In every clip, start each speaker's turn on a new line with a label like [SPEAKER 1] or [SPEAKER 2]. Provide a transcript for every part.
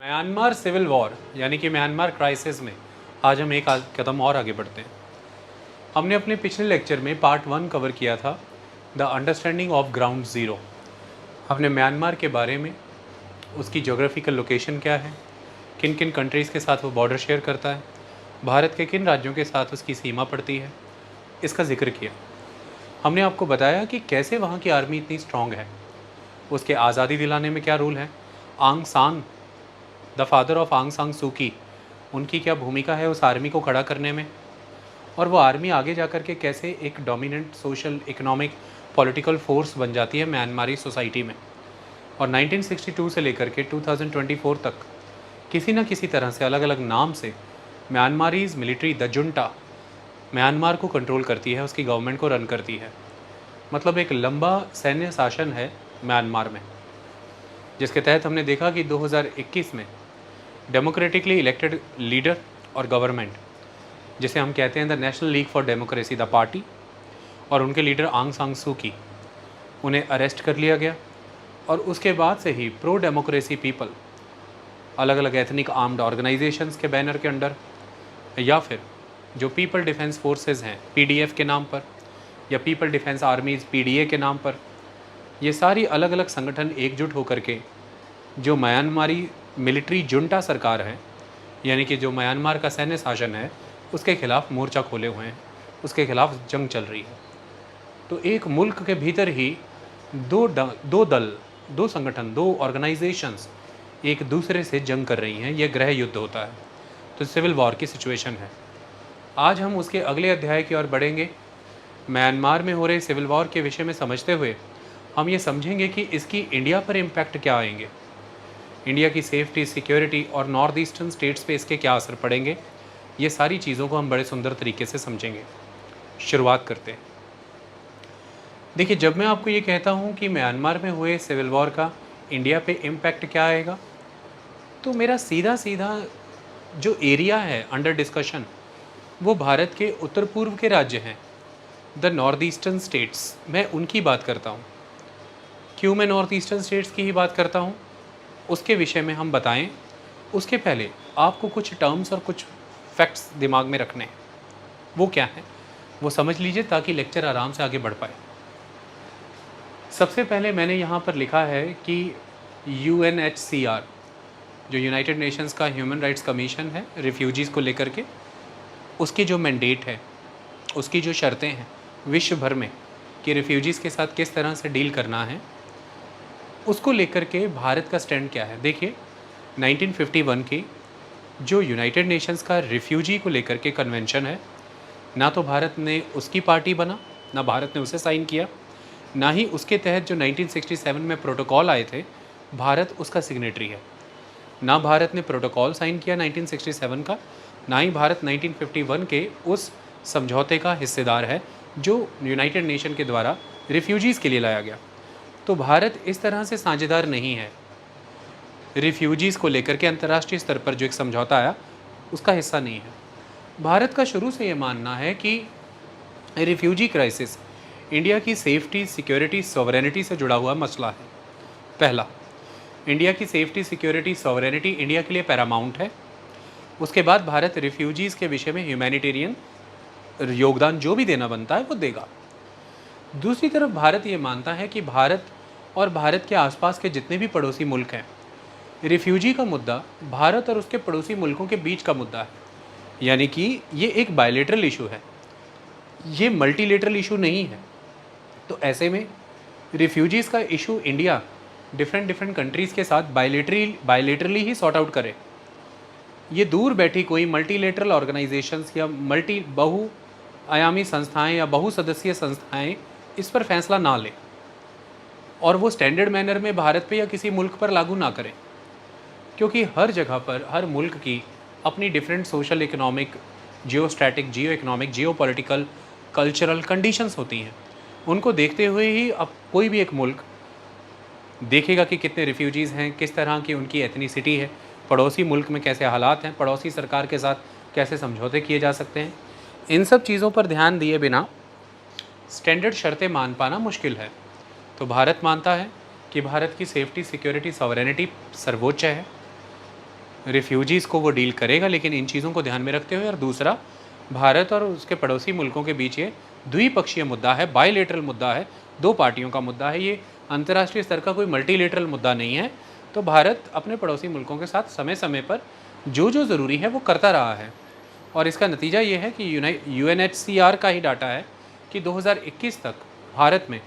[SPEAKER 1] Myanmar civil war यानी कि Myanmar crisis में आज हम एक कदम और आगे बढ़ते हैं। हमने अपने पिछले लेक्चर में पार्ट 1 कवर किया था, the understanding of ground zero. हमने म्यांमार के बारे में, उसकी जोग्राफिकल लोकेशन क्या है, किन किन कंट्रीज़ के साथ वो बॉर्डर शेयर करता है, भारत के किन राज्यों के साथ उसकी सीमा पड़ती है, इसका जिक्र किया। हमने आपको बताया कि कैसे वहाँ की आर्मी इतनी स्ट्रॉन्ग है, उसके आज़ादी दिलाने में क्या रोल है, आंग सान द फादर ऑफ आंग सान सू की, उनकी क्या भूमिका है उस आर्मी को खड़ा करने में, और वो आर्मी आगे जा कर के कैसे एक dominant social, economic, political force बन जाती है म्यांमारी सोसाइटी में। और 1962 से लेकर के 2024 तक किसी न किसी तरह से अलग अलग नाम से म्यांमारीज मिलिट्री द जुंटा म्यांमार को कंट्रोल करती है, उसकी गवर्नमेंट को रन करती है। मतलब एक लंबा सैन्य शासन है म्यांमार में, जिसके तहत हमने देखा कि 2021 में डेमोक्रेटिकली इलेक्टेड लीडर और गवर्नमेंट, जिसे हम कहते हैं the national league for democracy the party, और उनके लीडर आंग सान सू की, उन्हें अरेस्ट कर लिया गया। और उसके बाद से ही प्रो डेमोक्रेसी पीपल अलग अलग एथनिक आर्म्ड ऑर्गेनाइजेशंस के बैनर के अंडर, या फिर जो पीपल डिफेंस फोर्सेस हैं पीडीएफ के नाम पर, या पीपल डिफेंस आर्मीज़ पीडीए के नाम पर, ये सारी अलग अलग संगठन एकजुट होकर के जो म्यांमारी मिलिट्री जुंटा सरकार है, यानी कि जो म्यांमार का सैन्य शासन है, उसके खिलाफ मोर्चा खोले हुए हैं, उसके खिलाफ जंग चल रही है। तो एक मुल्क के भीतर ही दो दल, दो संगठन, दो ऑर्गेनाइजेशंस एक दूसरे से जंग कर रही हैं। यह गृह युद्ध होता है, तो सिविल वॉर की सिचुएशन है। आज हम उसके अगले अध्याय की ओर बढ़ेंगे। म्यांमार में हो रहे सिविल वॉर के विषय में समझते हुए हम ये समझेंगे कि इसकी इंडिया पर इम्पैक्ट क्या आएंगे, इंडिया की सेफ्टी, सिक्योरिटी और नॉर्थ ईस्टर्न स्टेट्स पे इसके क्या असर पड़ेंगे। ये सारी चीज़ों को हम बड़े सुंदर तरीके से समझेंगे। शुरुआत करते हैं। देखिए, जब मैं आपको ये कहता हूँ कि म्यांमार में हुए सिविल वॉर का इंडिया पे इम्पैक्ट क्या आएगा, तो मेरा सीधा सीधा जो एरिया है अंडर डिस्कशन वो भारत के उत्तर पूर्व के राज्य हैं, द नॉर्थ ईस्टर्न स्टेट्स। मैं उनकी बात करता हूँ। क्यों मैं नॉर्थ ईस्टर्न स्टेट्स की ही बात करता हूँ, उसके विषय में हम बताएं। उसके पहले आपको कुछ टर्म्स और कुछ फैक्ट्स दिमाग में रखने हैं। वो क्या है वो समझ लीजिए, ताकि लेक्चर आराम से आगे बढ़ पाए। सबसे पहले मैंने यहाँ पर लिखा है कि UNHCR, जो यूनाइटेड नेशंस का ह्यूमन राइट्स कमीशन है रिफ्यूजीज़ को लेकर के, उसकी जो मैंडेट है, उसकी जो शर्तें हैं विश्व भर में कि रिफ्यूजीज़ के साथ किस तरह से डील करना है, उसको लेकर के भारत का स्टैंड क्या है। देखिए, 1951 की जो यूनाइटेड नेशंस का रिफ्यूजी को लेकर के कन्वेंशन है, ना तो भारत ने उसकी पार्टी बना, ना भारत ने उसे साइन किया, ना ही उसके तहत जो 1967 में प्रोटोकॉल आए थे भारत उसका सिग्नेटरी है। ना भारत ने प्रोटोकॉल साइन किया 1967 का, ना ही भारत 1951 के उस समझौते का हिस्सेदार है जो यूनाइटेड नेशन के द्वारा रिफ्यूजीज़ के लिए लाया गया। तो भारत इस तरह से साझेदार नहीं है। रिफ्यूजीज़ को लेकर के अंतर्राष्ट्रीय स्तर पर जो एक समझौता आया उसका हिस्सा नहीं है। भारत का शुरू से ये मानना है कि रिफ्यूजी क्राइसिस इंडिया की सेफ्टी, सिक्योरिटी, सॉवरेनिटी से जुड़ा हुआ मसला है। पहला, इंडिया की सेफ्टी, सिक्योरिटी, सॉवरेनिटी इंडिया के लिए पैरामाउंट है। उसके बाद भारत रिफ्यूजीज़ के विषय में ह्यूमैनिटेरियन योगदान जो भी देना बनता है वो देगा। दूसरी तरफ भारत ये मानता है कि भारत और भारत के आसपास के जितने भी पड़ोसी मुल्क हैं, रिफ्यूजी का मुद्दा भारत और उसके पड़ोसी मुल्कों के बीच का मुद्दा है, यानी कि ये एक बायलेटरल इशू है, ये मल्टीलेटरल इशू नहीं है। तो ऐसे में रिफ्यूजीज़ का इशू इंडिया डिफरेंट कंट्रीज़ के साथ बायलेटरली ही सॉर्ट आउट करे। ये दूर बैठी कोई मल्टीलेटरल ऑर्गेनाइजेशंस या बहुआयामी संस्थाएं या बहुसदस्यीय संस्थाएं इस पर फैसला ना लें, और वो स्टैंडर्ड मैनर में भारत पे या किसी मुल्क पर लागू ना करें, क्योंकि हर जगह पर हर मुल्क की अपनी different social, economic, geostatic, geo economic, geo political, cultural conditions होती हैं। उनको देखते हुए ही अब कोई भी एक मुल्क देखेगा कि कितने रिफ्यूजीज़ हैं, किस तरह की उनकी एथनिसिटी है, पड़ोसी मुल्क में कैसे हालात हैं, पड़ोसी सरकार के साथ कैसे समझौते किए जा सकते हैं। इन सब चीज़ों पर ध्यान दिए बिना स्टैंडर्ड शर्तें मान पाना मुश्किल है। तो भारत मानता है कि भारत की सेफ्टी, सिक्योरिटी, सॉवरेनिटी सर्वोच्च है। रिफ्यूजीज़ को वो डील करेगा, लेकिन इन चीज़ों को ध्यान में रखते हुए। और दूसरा, भारत और उसके पड़ोसी मुल्कों के बीच ये द्विपक्षीय मुद्दा है, बायलैटरल मुद्दा है, दो पार्टियों का मुद्दा है, ये अंतर्राष्ट्रीय स्तर का कोई मल्टीलेटरल मुद्दा नहीं है। तो भारत अपने पड़ोसी मुल्कों के साथ समय समय पर जो जो ज़रूरी है वो करता रहा है। और इसका नतीजा ये है कि UNHCR का ही डाटा है कि 2021 तक भारत में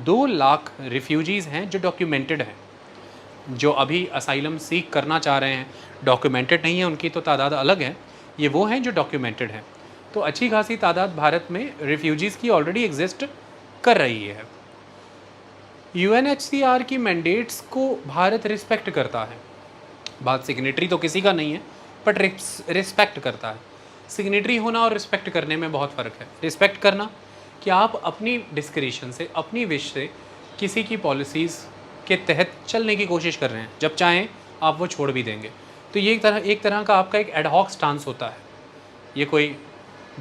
[SPEAKER 1] 2 लाख रिफ्यूजीज़ हैं जो डॉक्यूमेंटेड हैं। जो अभी असाइलम सीक करना चाह रहे हैं, डॉक्यूमेंटेड नहीं है, उनकी तो तादाद अलग है। ये वो हैं जो डॉक्यूमेंटेड हैं। तो अच्छी खासी तादाद भारत में रिफ्यूजीज़ की ऑलरेडी एग्जिस्ट कर रही है। UNHCR की मैंडेट्स को भारत रिस्पेक्ट करता है। बात सिग्नेटरी तो किसी का नहीं है, बट रिस्पेक्ट करता है। सिग्नेटरी होना और रिस्पेक्ट करने में बहुत फ़र्क है। रिस्पेक्ट करना कि आप अपनी डिस्क्रिशन से, अपनी विश से किसी की पॉलिसीज़ के तहत चलने की कोशिश कर रहे हैं, जब चाहें आप वो छोड़ भी देंगे। तो ये एक तरह का आपका एक एडहॉक स्टांस होता है। ये कोई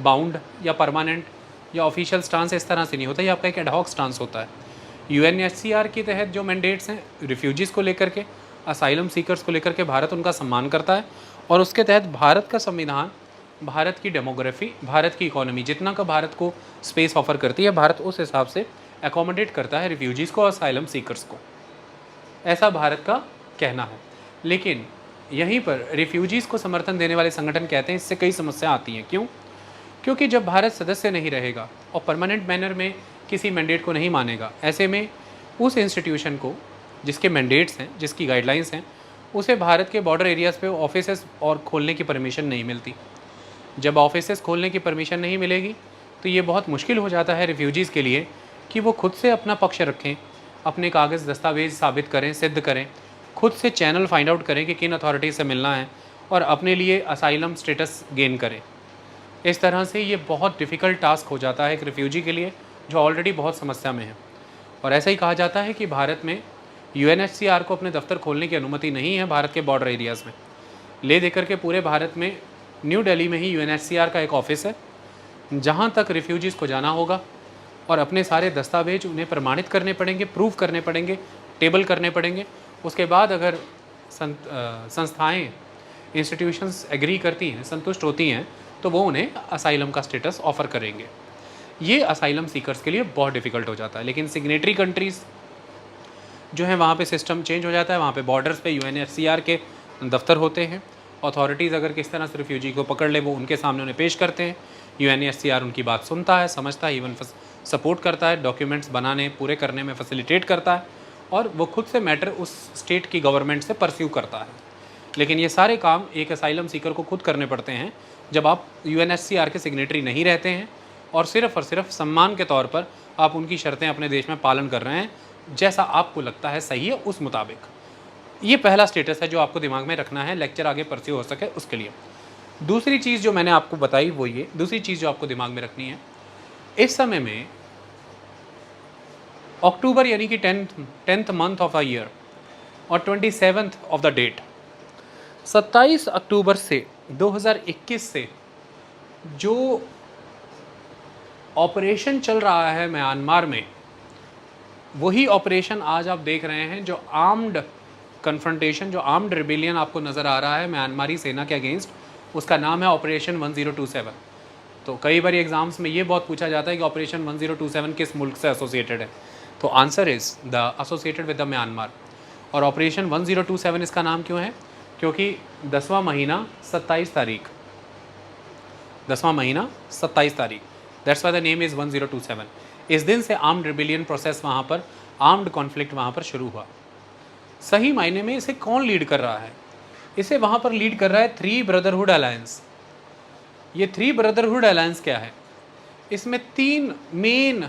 [SPEAKER 1] बाउंड या परमानेंट या ऑफिशियल स्टांस इस तरह से नहीं होता, ये आपका एक एडहॉक स्टांस होता है। UNHCR के तहत जो मैंडेट्स हैं रिफ्यूजीज़ को लेकर के, असाइलम सीकर्स को लेकर के, भारत उनका सम्मान करता है। और उसके तहत भारत का संविधान, भारत की डेमोग्राफी, भारत की इकोनॉमी जितना का भारत को स्पेस ऑफर करती है, भारत उस हिसाब से एकोमोडेट करता है रिफ्यूजीज़ को और असाइलम सीकर्स को। ऐसा भारत का कहना है। लेकिन यहीं पर रिफ्यूजीज़ को समर्थन देने वाले संगठन कहते हैं इससे कई समस्या आती हैं। क्यों? क्योंकि जब भारत सदस्य नहीं रहेगा और परमानेंट मैनर में किसी मैंडेट को नहीं मानेगा, ऐसे में उस इंस्टीट्यूशन को जिसके मैंडेट्स हैं, जिसकी गाइडलाइंस हैं, उसे भारत के बॉर्डर एरियाज़ पे ऑफिसेस और खोलने की परमिशन नहीं मिलती। जब ऑफिसेस खोलने की परमिशन नहीं मिलेगी तो ये बहुत मुश्किल हो जाता है रिफ्यूजीज़ के लिए कि वो खुद से अपना पक्ष रखें, अपने कागज़ दस्तावेज़ साबित करें, सिद्ध करें, खुद से चैनल फाइंड आउट करें कि किन अथॉरिटी से मिलना है और अपने लिए असाइलम स्टेटस गेन करें। इस तरह से ये बहुत डिफ़िकल्ट टास्क हो जाता है एक रिफ्यूजी के लिए जो ऑलरेडी बहुत समस्या में है। और ऐसा ही कहा जाता है कि भारत में UNHCR को अपने दफ्तर खोलने की अनुमति नहीं है भारत के बॉर्डर एरियाज़ में। ले देकर के पूरे भारत में न्यू दिल्ली में ही UNHCR का एक ऑफिस है जहाँ तक रिफ्यूजीज़ को जाना होगा और अपने सारे दस्तावेज उन्हें प्रमाणित करने पड़ेंगे, प्रूव करने पड़ेंगे, टेबल करने पड़ेंगे। उसके बाद अगर संस्थाएं, इंस्टीट्यूशंस एग्री करती हैं, संतुष्ट होती हैं, तो वो उन्हें असाइलम का स्टेटस ऑफ़र करेंगे। ये असाइलम सीकर्स के लिए बहुत डिफ़िकल्ट हो जाता है। लेकिन सिग्नेटरी कंट्रीज़ जो हैं वहाँ पे सिस्टम चेंज हो जाता है। वहाँ पे बॉर्डर्स पे UNHCR के दफ्तर होते हैं। अथॉरिटीज़ अगर किस तरह से रिफ्यूजी को पकड़ ले वो उनके सामने उन्हें पेश करते हैं। UNHCR उनकी बात सुनता है, समझता है, इवन सपोर्ट करता है, डॉक्यूमेंट्स बनाने पूरे करने में फैसिलिटेट करता है और वो खुद से मैटर उस स्टेट की गवर्नमेंट से परस्यू करता है। लेकिन ये सारे काम एक असाइलम सीकर को खुद करने पड़ते हैं जब आप UNHCR के सिग्नेटरी नहीं रहते हैं और सिर्फ सम्मान के तौर पर आप उनकी शर्तें अपने देश में पालन कर रहे हैं, जैसा आपको लगता है सही है उस मुताबिक। ये पहला स्टेटस है जो आपको दिमाग में रखना है, लेक्चर आगे परस्यू हो सके उसके लिए। दूसरी चीज़ जो मैंने आपको बताई वो ये, दूसरी चीज़ जो आपको दिमाग में रखनी है, इस समय में अक्टूबर यानी कि 10th month of a year और 27th ऑफ द डेट, 27 अक्टूबर से 2021 से जो ऑपरेशन चल रहा है म्यांमार में, वही ऑपरेशन आज आप देख रहे हैं जो आर्म्ड कन्फ्रंटेशन, जो आर्म्ड रिबेलियन आपको नज़र आ रहा है म्यांमारी सेना के अगेंस्ट, उसका नाम है ऑपरेशन 1027। तो कई बार एग्जाम्स में ये बहुत पूछा जाता है कि ऑपरेशन 1027 किस मुल्क से एसोसिएटेड है, तो answer is the associated with the Myanmar. और ऑपरेशन 1027 इसका नाम क्यों है? क्योंकि 10वां महीना 27 तारीख, 10वां महीना 27 तारीख, that's why the name is 1027। इस दिन से आर्म्ड रिबेलियन प्रोसेस वहाँ पर, आर्म्ड कॉन्फ्लिक्ट वहाँ पर शुरू हुआ। सही मायने में इसे कौन लीड कर रहा है? इसे वहाँ पर लीड कर रहा है 3 ब्रदरहुड अलायंस। ये 3 ब्रदरहुड अलायंस क्या है? इसमें 3 मेन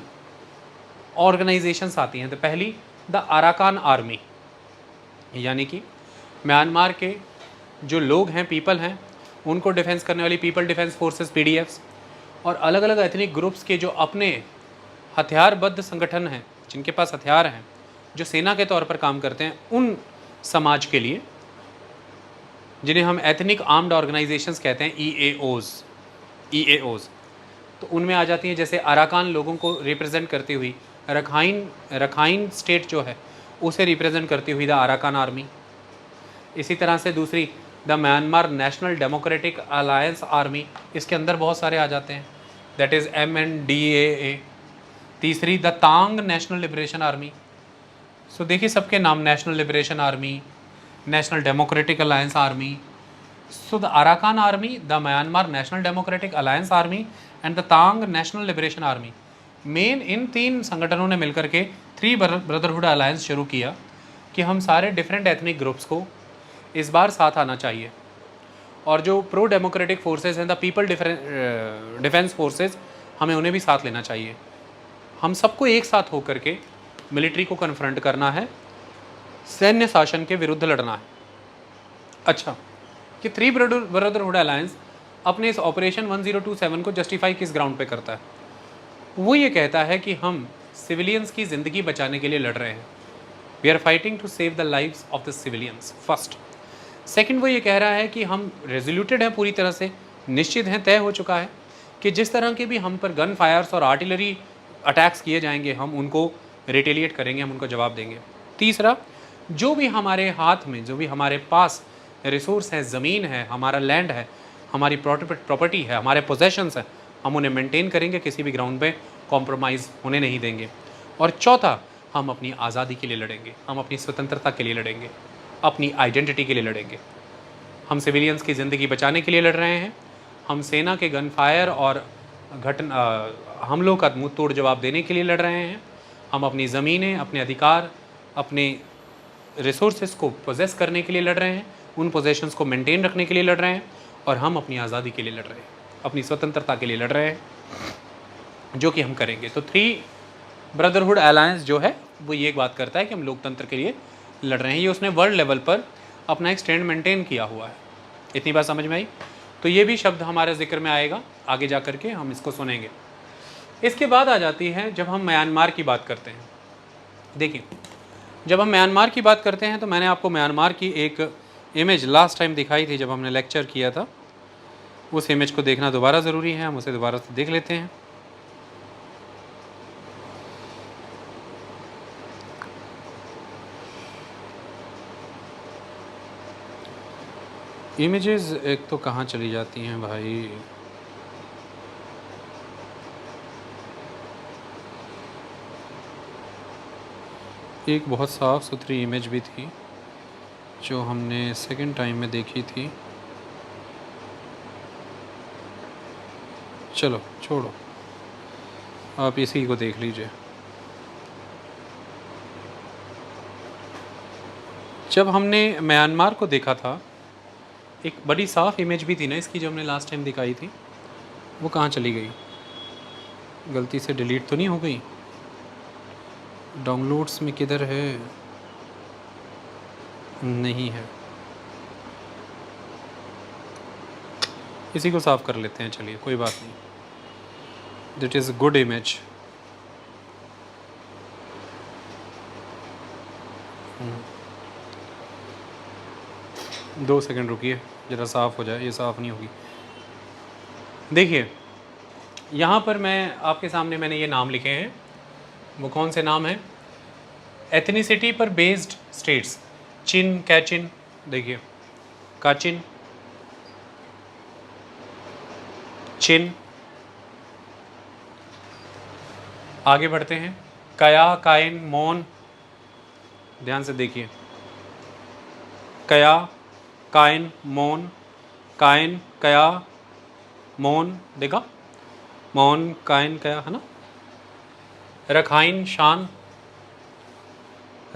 [SPEAKER 1] ऑर्गेनाइजेशंस आती हैं। तो पहली द अराकान आर्मी, यानी कि म्यांमार के जो लोग हैं, पीपल हैं, उनको डिफेंस करने वाली पीपल डिफेंस फोर्सेस PDFs, और अलग अलग एथनिक ग्रुप्स के जो अपने हथियारबद्ध संगठन हैं, जिनके पास हथियार हैं, जो सेना के तौर पर काम करते हैं, उन समाज के लिए, जिन्हें हम एथनिक आर्म्ड ऑर्गेनाइजेशंस कहते हैं, EAOs। तो उनमें आ जाती हैं जैसे अराकान लोगों को रिप्रेजेंट करती हुई रखाइन स्टेट जो है उसे रिप्रेजेंट करती हुई द अराकान आर्मी। इसी तरह से दूसरी the Myanmar National Democratic Alliance Army, इसके अंदर बहुत सारे आ जाते हैं, दैट इज़ MNDAA। तीसरी the Ta'ang National Liberation Army. So देखिए सबके नाम, National Liberation Army, National Democratic Alliance Army. So the Arakan Army, the Myanmar National Democratic Alliance Army and the Ta'ang National Liberation Army. Main इन तीन संगठनों ने मिलकर के थ्री ब्रदरहुड अलायंस शुरू किया कि हम सारे डिफरेंट एथनिक ग्रुप्स को इस बार साथ आना चाहिए, और जो प्रो डेमोक्रेटिक फोर्सेस हैं, द पीपल डिफेंस फोर्सेस, हमें उन्हें भी साथ लेना चाहिए। हम सबको एक साथ होकर के मिलिट्री को कन्फ्रंट करना है, सैन्य शासन के विरुद्ध लड़ना है। अच्छा, कि थ्री ब्रदरहुड अलायंस अपने इस ऑपरेशन 1027 को जस्टिफाई किस ग्राउंड पे करता है? वो ये कहता है कि हम सिविलियंस की ज़िंदगी बचाने के लिए लड़ रहे हैं। We are fighting to save the lives of the civilians first. Second, वो ये कह रहा है कि हम रेजोल्यूटेड हैं, पूरी तरह से निश्चित हैं, तय हो चुका है कि जिस तरह के भी हम पर गन फायर्स और आर्टिलरी अटैक्स किए जाएंगे, हम उनको रिटेलिएट करेंगे, हम उनको जवाब देंगे। तीसरा, जो भी हमारे हाथ में, जो भी हमारे पास रिसोर्स है, ज़मीन है, हमारा लैंड है, हमारी प्रॉपर्टी है, हमारे पोजेशंस हैं, हम उन्हें मेंटेन करेंगे, किसी भी ग्राउंड पे कॉम्प्रोमाइज़ होने नहीं देंगे। और चौथा, हम अपनी आज़ादी के लिए लड़ेंगे, हम अपनी स्वतंत्रता के लिए लड़ेंगे, अपनी आइडेंटिटी के लिए लड़ेंगे। हम सिविलियंस की ज़िंदगी बचाने के लिए लड़ रहे हैं, हम सेना के गन फायर और हमलों का मुँह तोड़ जवाब देने के लिए लड़ रहे हैं, हम अपनी ज़मीनें, अपने अधिकार, अपने रिसोर्सेज को पोजेस करने के लिए लड़ रहे हैं, उन पोजेशंस को मेंटेन रखने के लिए लड़ रहे हैं, और हम अपनी आज़ादी के लिए लड़ रहे हैं, अपनी स्वतंत्रता के लिए लड़ रहे हैं, जो कि हम करेंगे। तो थ्री ब्रदरहुड अलायंस जो है वो ये एक बात करता है कि हम लोकतंत्र के लिए लड़ रहे हैं। ये उसने वर्ल्ड लेवल पर अपना एक स्टैंड मेंटेन किया हुआ है। इतनी बात समझ में आई? तो ये भी शब्द हमारे जिक्र में आएगा, आगे जा कर के हम इसको सुनेंगे। इसके बाद आ जाती है जब हम म्यांमार की बात करते हैं। देखिए, जब हम म्यांमार की बात करते हैं तो मैंने आपको म्यांमार की एक इमेज लास्ट टाइम दिखाई थी जब हमने लेक्चर किया था। उस इमेज को देखना दोबारा ज़रूरी है, हम उसे दोबारा से देख लेते हैं। इमेजेस एक तो कहाँ चली जाती हैं भाई? एक बहुत साफ़ सुथरी इमेज भी थी जो हमने सेकंड टाइम में देखी थी। चलो छोड़ो, आप इसी को देख लीजिए। जब हमने म्यांमार को देखा था, एक बड़ी साफ़ इमेज भी थी ना इसकी, जो हमने लास्ट टाइम दिखाई थी, वो कहाँ चली गई? गलती से डिलीट तो नहीं हो गई? डाउनलोड्स में किधर है? नहीं है, इसी को साफ़ कर लेते हैं। चलिए कोई बात नहीं, दैट इज़ गुड इमेज। दो सेकंड रुकिए, ज़रा साफ़ हो जाए, ये साफ़ नहीं होगी। देखिए, यहाँ पर मैं आपके सामने मैंने ये नाम लिखे हैं। वो कौन से नाम हैं? एथनिसिटी पर बेस्ड स्टेट्स। चिन, कैचिन, देखिए काचिन, चिन। आगे बढ़ते हैं, कया, काइन, मोन। ध्यान से देखिए, कया, काइन, मोन, काइन, कया, मोन। देखा, मोन, काइन, कया, है ना। रखाइन, शान,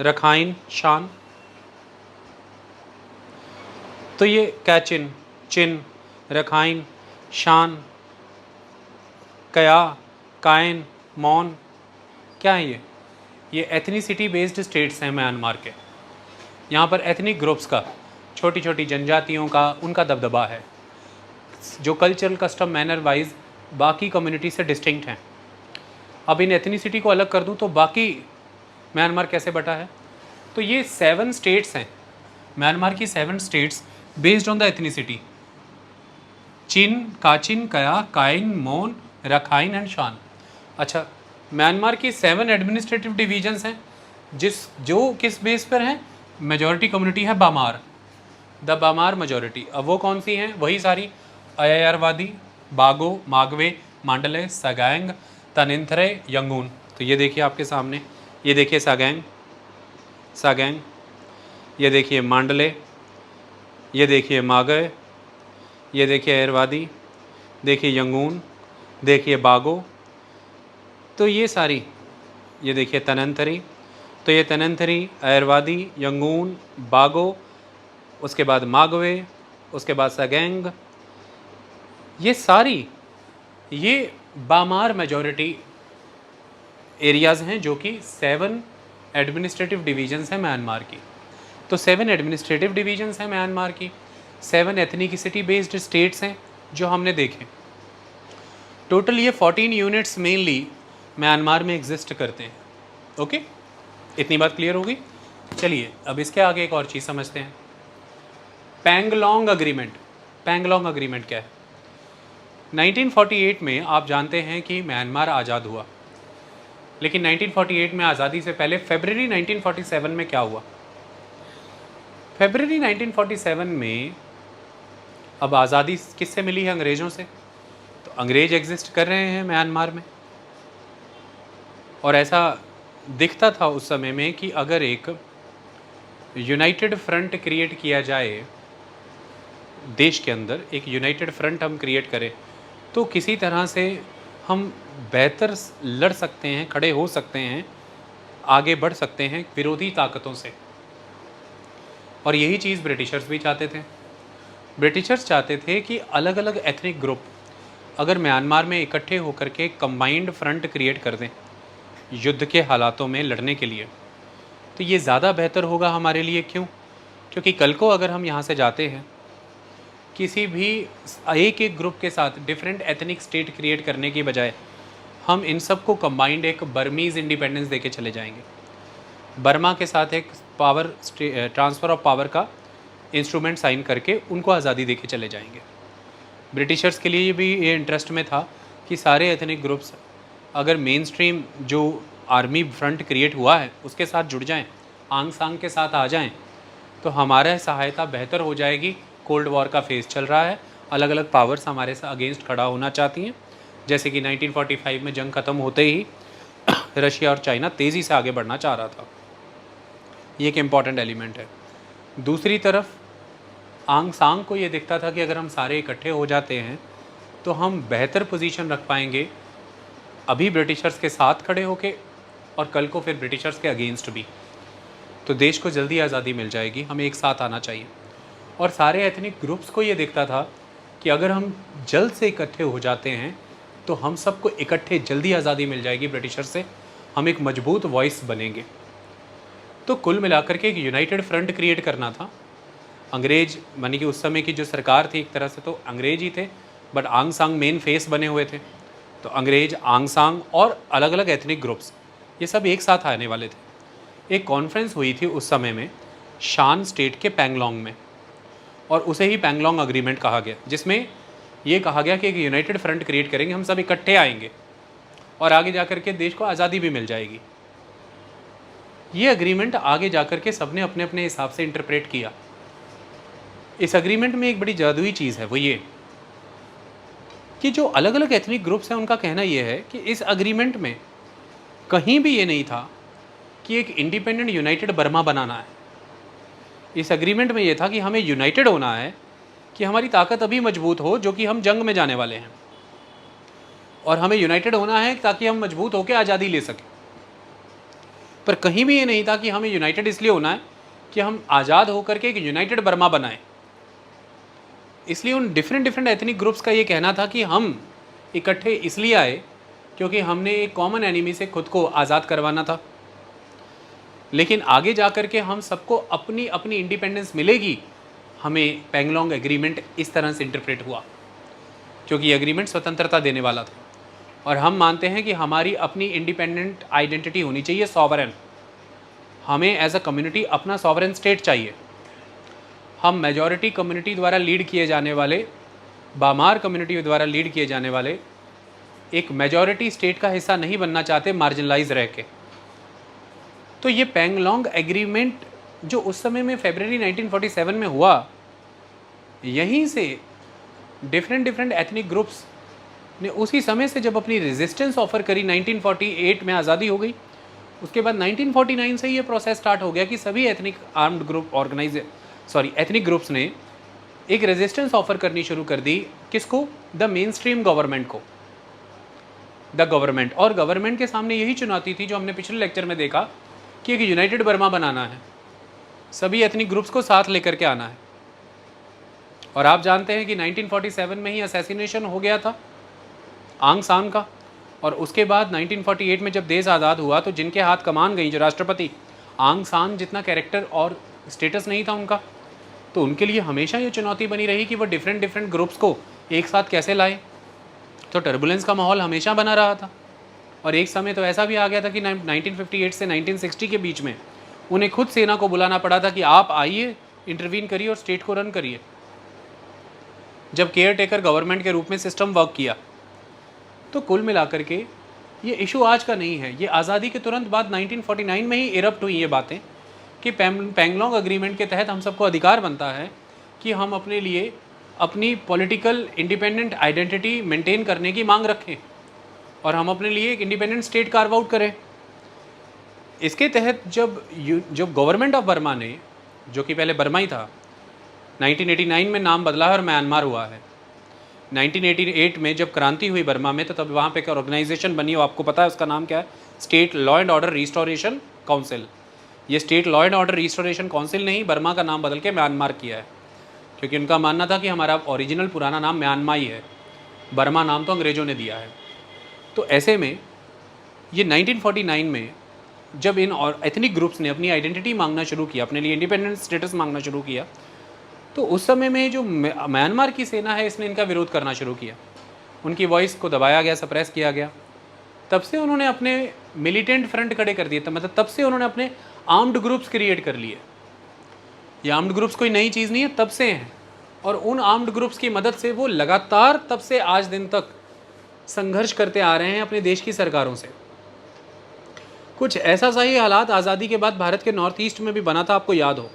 [SPEAKER 1] रखाइन, शान। तो ये कैचिन, चिन, रखाइन, शान, कया, काइन, मौन, क्या है ये एथनिसिटी बेस्ड स्टेट्स हैं म्यांमार के। यहाँ पर एथनिक ग्रुप्स का, छोटी छोटी जनजातियों का, उनका दबदबा है, जो कल्चरल कस्टम मैनर वाइज बाकी कम्युनिटी से डिस्टिंक्ट हैं। अब इन एथनिसिटी को अलग कर दूँ तो बाकी म्यांमार कैसे बटा है? तो ये 7 स्टेट्स हैं, म्यांमार की 7 states based on the ethnicity. चिन, काचिन, कया, काइन, मोन, रखाइन एंड शान। अच्छा, म्यांमार की 7 एडमिनिस्ट्रेटिव डिवीजन्स हैं, जो किस बेस पर हैं? मेजॉरिटी कम्युनिटी है बामार, द बामार मेजोरिटी, अब वो कौन सी हैं? वही सारी, अय्यरवादी, बागो, मागवे, मांडले, सगैंग, तनिंथरे, यंगून। तो ये देखिए आपके सामने, ये देखिए सगैंग, सगैंग, ये देखिए मांडले, ये देखिए मागवे, ये देखिए अय्यरवादी, देखिए यंगून, देखिए बागो। तो ये सारी, ये देखिए तनंतरी, तो ये तनंतरी, अय्यरवादी, यंगून, बागो, उसके बाद मागवे, उसके बाद सगैंग, ये सारी ये बामार मेजॉरिटी एरियाज़ हैं जो कि 7 एडमिनिस्ट्रेटिव डिवीजन्स हैं म्यांमार की। तो 7 एडमिनिस्ट्रेटिव डिवीजन्स हैं म्यांमार की, 7 एथनिसिटी बेस्ड स्टेट्स हैं जो हमने देखे। टोटल ये 14 यूनिट्स मेनली म्यांमार में एग्जिस्ट करते हैं। ओके, इतनी बात क्लियर होगी। चलिए अब इसके आगे एक और चीज़ समझते हैं, पैंगलोंग अग्रीमेंट। पैंगलोंग अग्रीमेंट क्या है? 1948 में आप जानते हैं कि म्यांमार आज़ाद हुआ, लेकिन 1948 में आज़ादी से पहले फरवरी 1947 में क्या हुआ? फरवरी 1947 में अब आज़ादी किससे मिली है? अंग्रेज़ों से। तो अंग्रेज़ एग्जिस्ट कर रहे हैं म्यांमार में, और ऐसा दिखता था उस समय में कि अगर एक यूनाइटेड फ्रंट क्रिएट किया जाए देश के अंदर, एक यूनाइटेड फ्रंट हम क्रिएट करें, तो किसी तरह से हम बेहतर लड़ सकते हैं, खड़े हो सकते हैं, आगे बढ़ सकते हैं विरोधी ताकतों से। और यही चीज़ ब्रिटिशर्स भी चाहते थे। ब्रिटिशर्स चाहते थे कि अलग अलग एथनिक ग्रुप अगर म्यांमार में इकट्ठे होकर के कंबाइंड फ्रंट क्रिएट कर दें युद्ध के हालातों में लड़ने के लिए, तो ये ज़्यादा बेहतर होगा हमारे लिए। क्यों? क्योंकि कल को अगर हम यहाँ से जाते हैं किसी भी एक ग्रुप के साथ डिफरेंट एथनिक स्टेट क्रिएट करने की बजाय हम इन सब को कंबाइंड एक बर्मीज़ इंडिपेंडेंस देके चले जाएंगे। बर्मा के साथ एक पावर ट्रांसफ़र ऑफ पावर का इंस्ट्रूमेंट साइन करके उनको आज़ादी देके चले जाएंगे। ब्रिटिशर्स के लिए भी ये इंटरेस्ट में था कि सारे एथनिक ग्रुप्स अगर मेन स्ट्रीम जो आर्मी फ्रंट क्रिएट हुआ है उसके साथ जुड़ जाएं, आंग सांग के साथ आ जाएं, तो हमारा सहायता बेहतर हो जाएगी। कोल्ड वॉर का फेज़ चल रहा है, अलग अलग पावर्स हमारे साथ अगेंस्ट खड़ा होना चाहती हैं, जैसे कि 1945 में जंग ख़त्म होते ही रशिया और चाइना तेज़ी से आगे बढ़ना चाह रहा था। ये एक इम्पॉर्टेंट एलिमेंट है। दूसरी तरफ आंग सांग को ये दिखता था कि अगर हम सारे इकट्ठे हो जाते हैं तो हम बेहतर पोजीशन रख पाएंगे, अभी ब्रिटिशर्स के साथ खड़े होके और कल को फिर ब्रिटिशर्स के अगेंस्ट भी। तो देश को जल्दी आज़ादी मिल जाएगी, हमें एक साथ आना चाहिए। और सारे एथनिक ग्रुप्स को ये दिखता था कि अगर हम जल्द से इकट्ठे हो जाते हैं तो हम सबको इकट्ठे जल्दी आज़ादी मिल जाएगी ब्रिटिशर से, हम एक मजबूत वॉइस बनेंगे। तो कुल मिलाकर के एक यूनाइटेड फ्रंट क्रिएट करना था। अंग्रेज मानी कि उस समय की जो सरकार थी एक तरह से तो अंग्रेज ही थे, बट आंग सांग मेन फेस बने हुए थे। तो अंग्रेज, आंग सांग और अलग अलग एथनिक ग्रुप्स ये सब एक साथ आने वाले थे। एक कॉन्फ्रेंस हुई थी उस समय में शान स्टेट के पैंगलोंग में, और उसे ही पैंगलोंग अग्रीमेंट कहा गया, जिसमें ये कहा गया कि एक यूनाइटेड फ्रंट क्रिएट करेंगे, हम सब इकट्ठे आएंगे और आगे जाकर के देश को आज़ादी भी मिल जाएगी। ये अग्रीमेंट आगे जाकर के सबने अपने अपने हिसाब से इंटरप्रेट किया। इस अग्रीमेंट में एक बड़ी जादुई चीज़ है, वो ये कि जो अलग अलग एथनिक ग्रुप्स हैं उनका कहना ये है कि इस अग्रीमेंट में कहीं भी ये नहीं था कि एक इंडिपेंडेंट यूनाइटेड बर्मा बनाना है। इस अग्रीमेंट में ये था कि हमें यूनाइटेड होना है कि हमारी ताकत अभी मजबूत हो, जो कि हम जंग में जाने वाले हैं, और हमें यूनाइटेड होना है ताकि हम मजबूत होकर आज़ादी ले सकें। पर कहीं भी ये नहीं था कि हमें यूनाइटेड इसलिए होना है कि हम आज़ाद होकर के एक यूनाइटेड बर्मा बनाएं। इसलिए उन डिफरेंट एथनिक ग्रुप्स का ये कहना था कि हम इकट्ठे इसलिए आए क्योंकि हमने एक कॉमन एनिमी से खुद को आज़ाद करवाना था। लेकिन आगे जाकर के हम सबको अपनी अपनी इंडिपेंडेंस मिलेगी, हमें पैंगलोंग एग्रीमेंट इस तरह से इंटरप्रेट हुआ, क्योंकि ये एग्रीमेंट स्वतंत्रता देने वाला था। और हम मानते हैं कि हमारी अपनी इंडिपेंडेंट आइडेंटिटी होनी चाहिए, सॉवरेन। हमें एज अ कम्युनिटी अपना सॉवरेन स्टेट चाहिए। हम मेजॉरिटी कम्युनिटी द्वारा लीड किए जाने वाले, बामार कम्युनिटी द्वारा लीड किए जाने वाले एक मेजॉरिटी स्टेट का हिस्सा नहीं बनना चाहते, मार्जिनलाइज रह के। तो ये पैंगलोंग एग्रीमेंट जो उस समय में फरवरी 1947 में हुआ, यहीं से डिफरेंट डिफरेंट एथनिक ग्रुप्स ने उसी समय से जब अपनी रेजिस्टेंस ऑफर करी, 1948 में आज़ादी हो गई, उसके बाद 1949 से ये प्रोसेस स्टार्ट हो गया कि सभी ethnic armed group ethnic groups ने एक रेजिस्टेंस ऑफर करनी शुरू कर दी। किसको? द मेन स्ट्रीम गवर्नमेंट को, द गवर्नमेंट। और गवर्नमेंट के सामने यही चुनौती थी जो हमने पिछले लेक्चर में देखा कि एक यूनाइटेड बर्मा बनाना है, सभी एथनिक ग्रुप्स को साथ लेकर के आना है। और आप जानते हैं कि 1947 में ही असैसिनेशन हो गया था आंग सान का, और उसके बाद 1948 में जब देश आज़ाद हुआ तो जिनके हाथ कमान गई, जो राष्ट्रपति, आंग सान जितना कैरेक्टर और स्टेटस नहीं था उनका, तो उनके लिए हमेशा ये चुनौती बनी रही कि वो डिफरेंट ग्रुप्स को एक साथ कैसे लाए। तो टर्बुलेंस का माहौल हमेशा बना रहा था। और एक समय तो ऐसा भी आ गया था कि 1958 से 1960 के बीच में उन्हें खुद सेना को बुलाना पड़ा था कि आप आइए, इंटरवीन करिए और स्टेट को रन करिए। जब केयर टेकर गवर्नमेंट के रूप में सिस्टम वर्क किया, तो कुल मिलाकर के ये इशू आज का नहीं है, ये आज़ादी के तुरंत बाद 1949 में ही इरप्ट हुई ये बातें कि पैंगलोंग अग्रीमेंट के तहत हम सबको अधिकार बनता है कि हम अपने लिए अपनी पॉलिटिकल इंडिपेंडेंट आइडेंटिटी मेंटेन करने की मांग रखें और हम अपने लिए एक इंडिपेंडेंट स्टेट कार्व आउट करें। इसके तहत जब गवर्नमेंट ऑफ बर्मा ने, जो कि पहले बर्मा ही था, 1989 में नाम बदला है और म्यांमार हुआ है। 1988 में जब क्रांति हुई बर्मा में, तो तब वहाँ पे एक ऑर्गेनाइजेशन बनी, हो आपको पता है उसका नाम क्या है? State Law and Order Restoration Council. ये State Law and Order Restoration Council ने ही बर्मा का नाम बदल के म्यांमार किया है, क्योंकि उनका मानना था कि हमारा ओरिजिनल पुराना नाम म्यांमार ही है, बर्मा नाम तो अंग्रेज़ों ने दिया है। तो ऐसे में ये 1949 में जब इन और एथनिक ग्रुप्स ने अपनी आइडेंटिटी मांगना शुरू किया, अपने लिए इंडिपेंडेंट स्टेटस मांगना शुरू किया, तो उस समय में जो म्यांमार की सेना है इसने इनका विरोध करना शुरू किया, उनकी वॉइस को दबाया गया, सप्रेस किया गया। तब से उन्होंने अपने मिलिटेंट फ्रंट खड़े कर दिए, मतलब तब से उन्होंने अपने आर्म्ड ग्रुप्स क्रिएट कर लिए। ये आर्म्ड ग्रुप्स कोई नई चीज़ नहीं है, तब से हैं, और उन आर्म्ड ग्रुप्स की मदद से वो लगातार तब से आज दिन तक संघर्ष करते आ रहे हैं अपने देश की सरकारों से। कुछ ऐसा सही हालात आज़ादी के बाद भारत के नॉर्थ ईस्ट में भी बना था, आपको याद हो,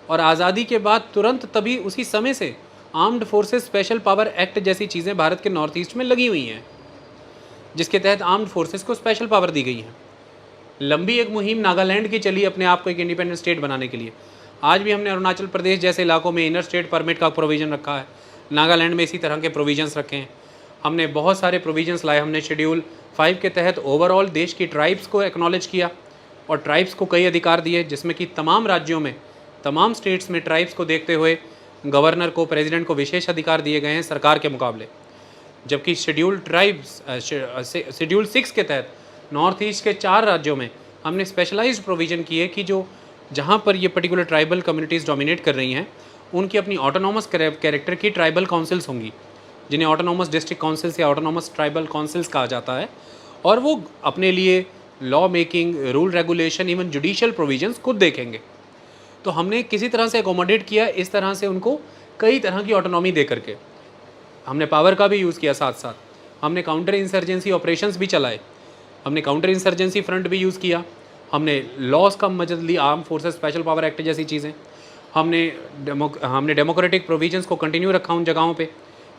[SPEAKER 1] और आज़ादी के बाद तुरंत तभी उसी समय से armed forces Special Power Act जैसी चीज़ें भारत के नॉर्थ ईस्ट में लगी हुई हैं, जिसके तहत आर्म्ड फोर्सेस को स्पेशल पावर दी गई है। लंबी एक मुहिम नागालैंड की चली अपने आप को एक इंडिपेंडेंट स्टेट बनाने के लिए। आज भी हमने अरुणाचल प्रदेश जैसे इलाकों में इनर स्टेट परमिट का प्रोविज़न रखा है, नागालैंड में इसी तरह के प्रोविजंस रखे हैं। हमने बहुत सारे प्रोविजंस लाए, हमने शेड्यूल 5 के तहत ओवरऑल देश की ट्राइब्स को एक्नॉलेज किया और ट्राइब्स को कई अधिकार दिए, जिसमें कि तमाम राज्यों में, तमाम स्टेट्स में ट्राइब्स को देखते हुए गवर्नर को, प्रेसिडेंट को विशेष अधिकार दिए गए हैं सरकार के मुकाबले। जबकि शेड्यूल 6 के तहत नॉर्थ ईस्ट के 4 राज्यों में हमने स्पेशलाइज्ड प्रोविज़न किए कि जो जहाँ पर ये पर्टिकुलर ट्राइबल कम्युनिटीज़ डोमिनेट कर रही हैं, उनकी अपनी ऑटोनॉमस कैरेक्टर की ट्राइबल काउंसिल्स होंगी, जिन्हें ऑटोनॉमस डिस्ट्रिक्ट काउंसिल्स या ऑटोनॉमस ट्राइबल काउंसिल्स कहा जाता है, और वो अपने लिए law making, rule regulation, even judicial provisions खुद देखेंगे। तो हमने किसी तरह से एकोमोडेट किया, इस तरह से उनको कई तरह की ऑटोनॉमी दे करके। हमने पावर का भी यूज़ किया, साथ साथ हमने काउंटर इंसर्जेंसी ऑपरेशंस भी चलाए, हमने काउंटर इंसर्जेंसी फ्रंट भी यूज़ किया, हमने लॉज का मदद ली, Arm Forces Special Power Act जैसी चीज़ें, हमने डेमोक्रेटिक प्रोविजंस को कंटिन्यू रखा उन जगहों पे,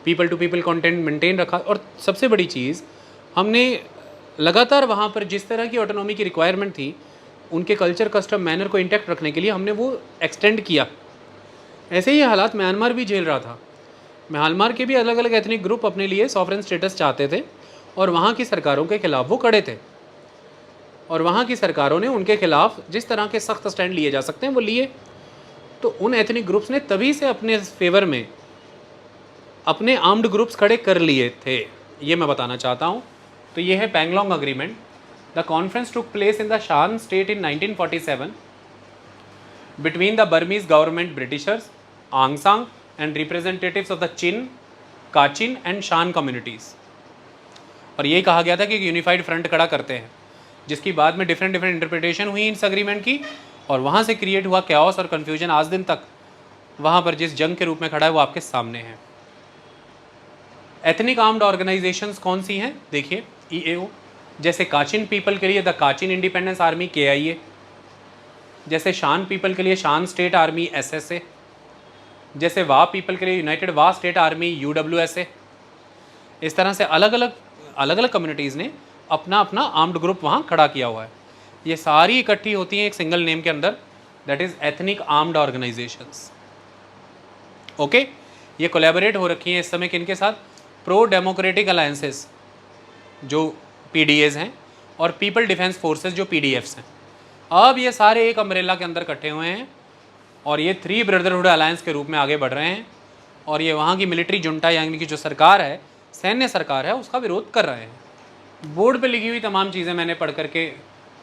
[SPEAKER 1] people to people content maintain रखा, और सबसे बड़ी चीज़ हमने लगातार वहाँ पर जिस तरह की ऑटोनॉमी की रिक्वायरमेंट थी, उनके कल्चर, कस्टम, मैनर को इंटैक्ट रखने के लिए हमने वो एक्सटेंड किया। ऐसे ही हालात म्यांमार भी झेल रहा था। म्यांमार के भी अलग अलग एथनिक ग्रुप अपने लिए सॉवरेन स्टेटस चाहते थे और वहाँ की सरकारों के खिलाफ वो खड़े थे, और वहाँ की सरकारों ने उनके खिलाफ जिस तरह के सख्त स्टैंड लिए जा सकते हैं वो लिए। तो उन एथनिक ग्रुप्स ने तभी से अपने फेवर में अपने आर्म्ड ग्रुप्स खड़े कर लिए थे, ये मैं बताना चाहता हूँ। तो ये है Panglong agreement. The conference took place in the Shan State in 1947 between the Burmese government Britishers, Aung San and representatives of the Chin, Kachin and Shan communities. और ये कहा गया था कि एक यूनिफाइड फ्रंट खड़ा करते हैं, जिसकी बाद में डिफरेंट इंटरप्रिटेशन हुई इस अग्रीमेंट की, और वहाँ से क्रिएट हुआ कैओस और कन्फ्यूजन आज दिन तक वहाँ पर जिस जंग के रूप में खड़ा है वो आपके सामने है। एथनिक आर्म्ड ऑर्गेनाइजेशंस कौन सी हैं? देखिए, EAO, जैसे काचिन पीपल के लिए द काचिन इंडिपेंडेंस आर्मी KIA, जैसे शान पीपल के लिए शान स्टेट आर्मी SSA, जैसे वा पीपल के लिए यूनाइटेड वा स्टेट आर्मी UWSA, इस तरह से अलग अलग कम्युनिटीज़ ने अपना अपना आर्म्ड ग्रुप वहाँ खड़ा किया हुआ है। ये सारी इकट्ठी होती हैं एक सिंगल नेम के अंदर, that is ethnic armed organisations. Okay, ये कोलैबोरेट हो रखी हैं इस समय किनके साथ? प्रो डेमोक्रेटिक अलायंसेस जो PDAs हैं और पीपल डिफेंस फोर्सेस जो PDFs हैं। अब ये सारे एक अम्ब्रेला के अंदर इकट्ठे हुए हैं और ये 3 ब्रदरहुड अलायंस के रूप में आगे बढ़ रहे हैं और ये वहाँ की मिलिट्री जुंटा यानी कि जो सरकार है, सैन्य सरकार है, उसका विरोध कर रहे हैं। बोर्ड पे लिखी हुई तमाम चीज़ें मैंने पढ़ करके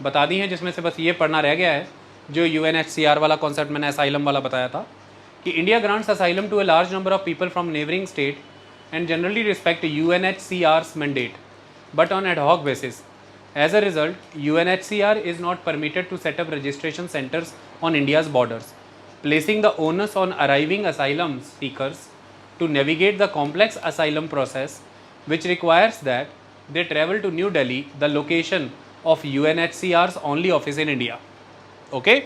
[SPEAKER 1] बता दी हैं, जिसमें से बस ये पढ़ना रह गया है जो UNHCR वाला कॉन्सेप्ट मैंने असाइलम वाला बताया था कि India grants asylum to a large number of people from neighbouring state and generally respect UNHCR's mandate but on ad hoc basis. As a result, UNHCR is not permitted to set up registration centers on India's borders, placing the onus on arriving asylum seekers to navigate the complex asylum process, which requires that they travel to New Delhi, the location of UNHCR's only office in India. Okay?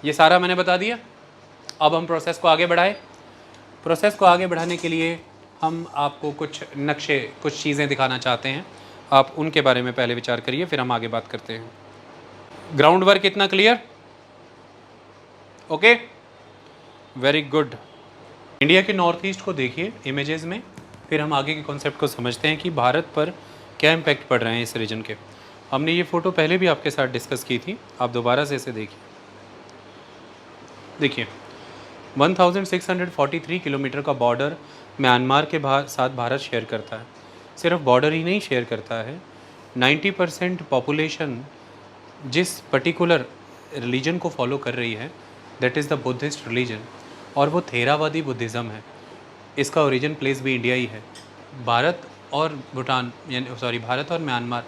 [SPEAKER 1] ये सारा मैंने बता दिया। अब हम process को आगे बढ़ाएं। प्रोसेस को आगे बढ़ाने के लिए हम आपको कुछ नक्शे, कुछ चीज़ें दिखाना चाहते हैं। आप उनके बारे में पहले विचार करिए, फिर हम आगे बात करते हैं। ग्राउंड वर्क इतना clear? Okay, very good. India के नॉर्थ ईस्ट को देखिए इमेजेस में, फिर हम आगे के कॉन्सेप्ट को समझते हैं कि भारत पर क्या इम्पैक्ट पड़ रहे हैं इस रीजन के। हमने ये फ़ोटो पहले भी आपके साथ डिस्कस की थी, आप दोबारा से इसे देखिए। देखिए 1643 किलोमीटर का बॉर्डर म्यांमार के साथ भारत शेयर करता है। सिर्फ बॉर्डर ही नहीं शेयर करता है, 90% पॉपुलेशन जिस पर्टिकुलर रिलीजन को फॉलो कर रही है, that is the Buddhist religion, और वो थेरावादी बुद्धिज़्म है। इसका ओरिजिन प्लेस भी इंडिया ही है। भारत और भूटान यानी भारत और म्यांमार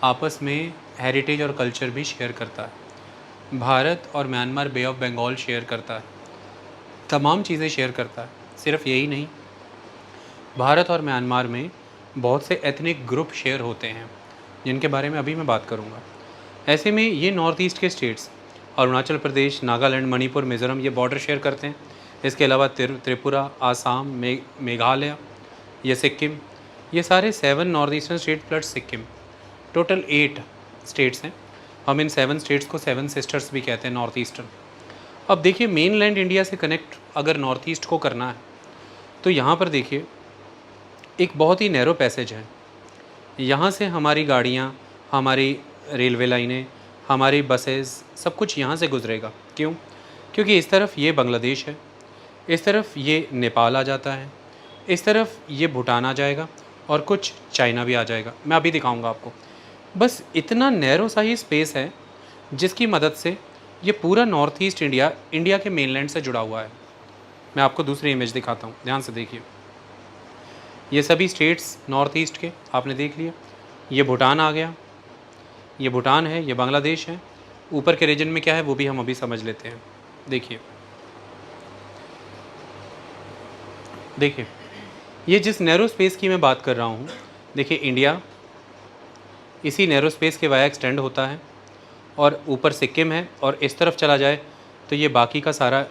[SPEAKER 1] आपस में हेरिटेज और कल्चर भी शेयर करता है। भारत और Myanmar bay of Bengal share करता है, तमाम चीज़ें शेयर करता है। सिर्फ यही नहीं, भारत और म्यांमार में बहुत से एथनिक ग्रुप शेयर होते हैं जिनके बारे में अभी मैं बात करूंगा। ऐसे में ये नॉर्थ ईस्ट के स्टेट्स अरुणाचल प्रदेश, नागालैंड, मणिपुर, मिज़ोरम ये बॉर्डर शेयर करते हैं। इसके अलावा त्रिपुरा, आसाम, मेघालय, ये सिक्किम, ये सारे 7 north eastern state plus Sikkim, total 8 states हैं। हम इन 7 स्टेट्स को 7 सिस्टर्स भी कहते हैं नॉर्थ ईस्टर्न। अब देखिए मेन लैंड इंडिया से कनेक्ट अगर नॉर्थ ईस्ट को करना है तो यहाँ पर देखिए एक बहुत ही नैरो पैसेज है। यहाँ से हमारी गाड़ियाँ, हमारी रेलवे लाइनें, हमारी बसेस, सब कुछ यहाँ से गुजरेगा। क्यों? क्योंकि इस तरफ ये बांग्लादेश है, इस तरफ ये नेपाल आ जाता है, इस तरफ ये भूटान आ जाएगा और कुछ चाइना भी आ जाएगा। मैं अभी दिखाऊंगा आपको। बस इतना नैरो सा ही स्पेस है जिसकी मदद से ये पूरा नॉर्थ ईस्ट इंडिया के मेनलैंड से जुड़ा हुआ है। मैं आपको दूसरी इमेज दिखाता हूँ, ध्यान से देखिए। ये सभी स्टेट्स नॉर्थ ईस्ट के आपने देख लिया। ये भूटान आ गया, ये भूटान है, ये बांग्लादेश है। ऊपर के रीजन में क्या है वो भी हम अभी समझ लेते हैं। देखिए देखिए ये जिस नैरो स्पेस की मैं बात कर रहा हूँ, देखिए इंडिया इसी नैरो स्पेस के वाया एक्सटेंड होता है और ऊपर सिक्किम है, और इस तरफ चला जाए तो ये बाकी का सारा,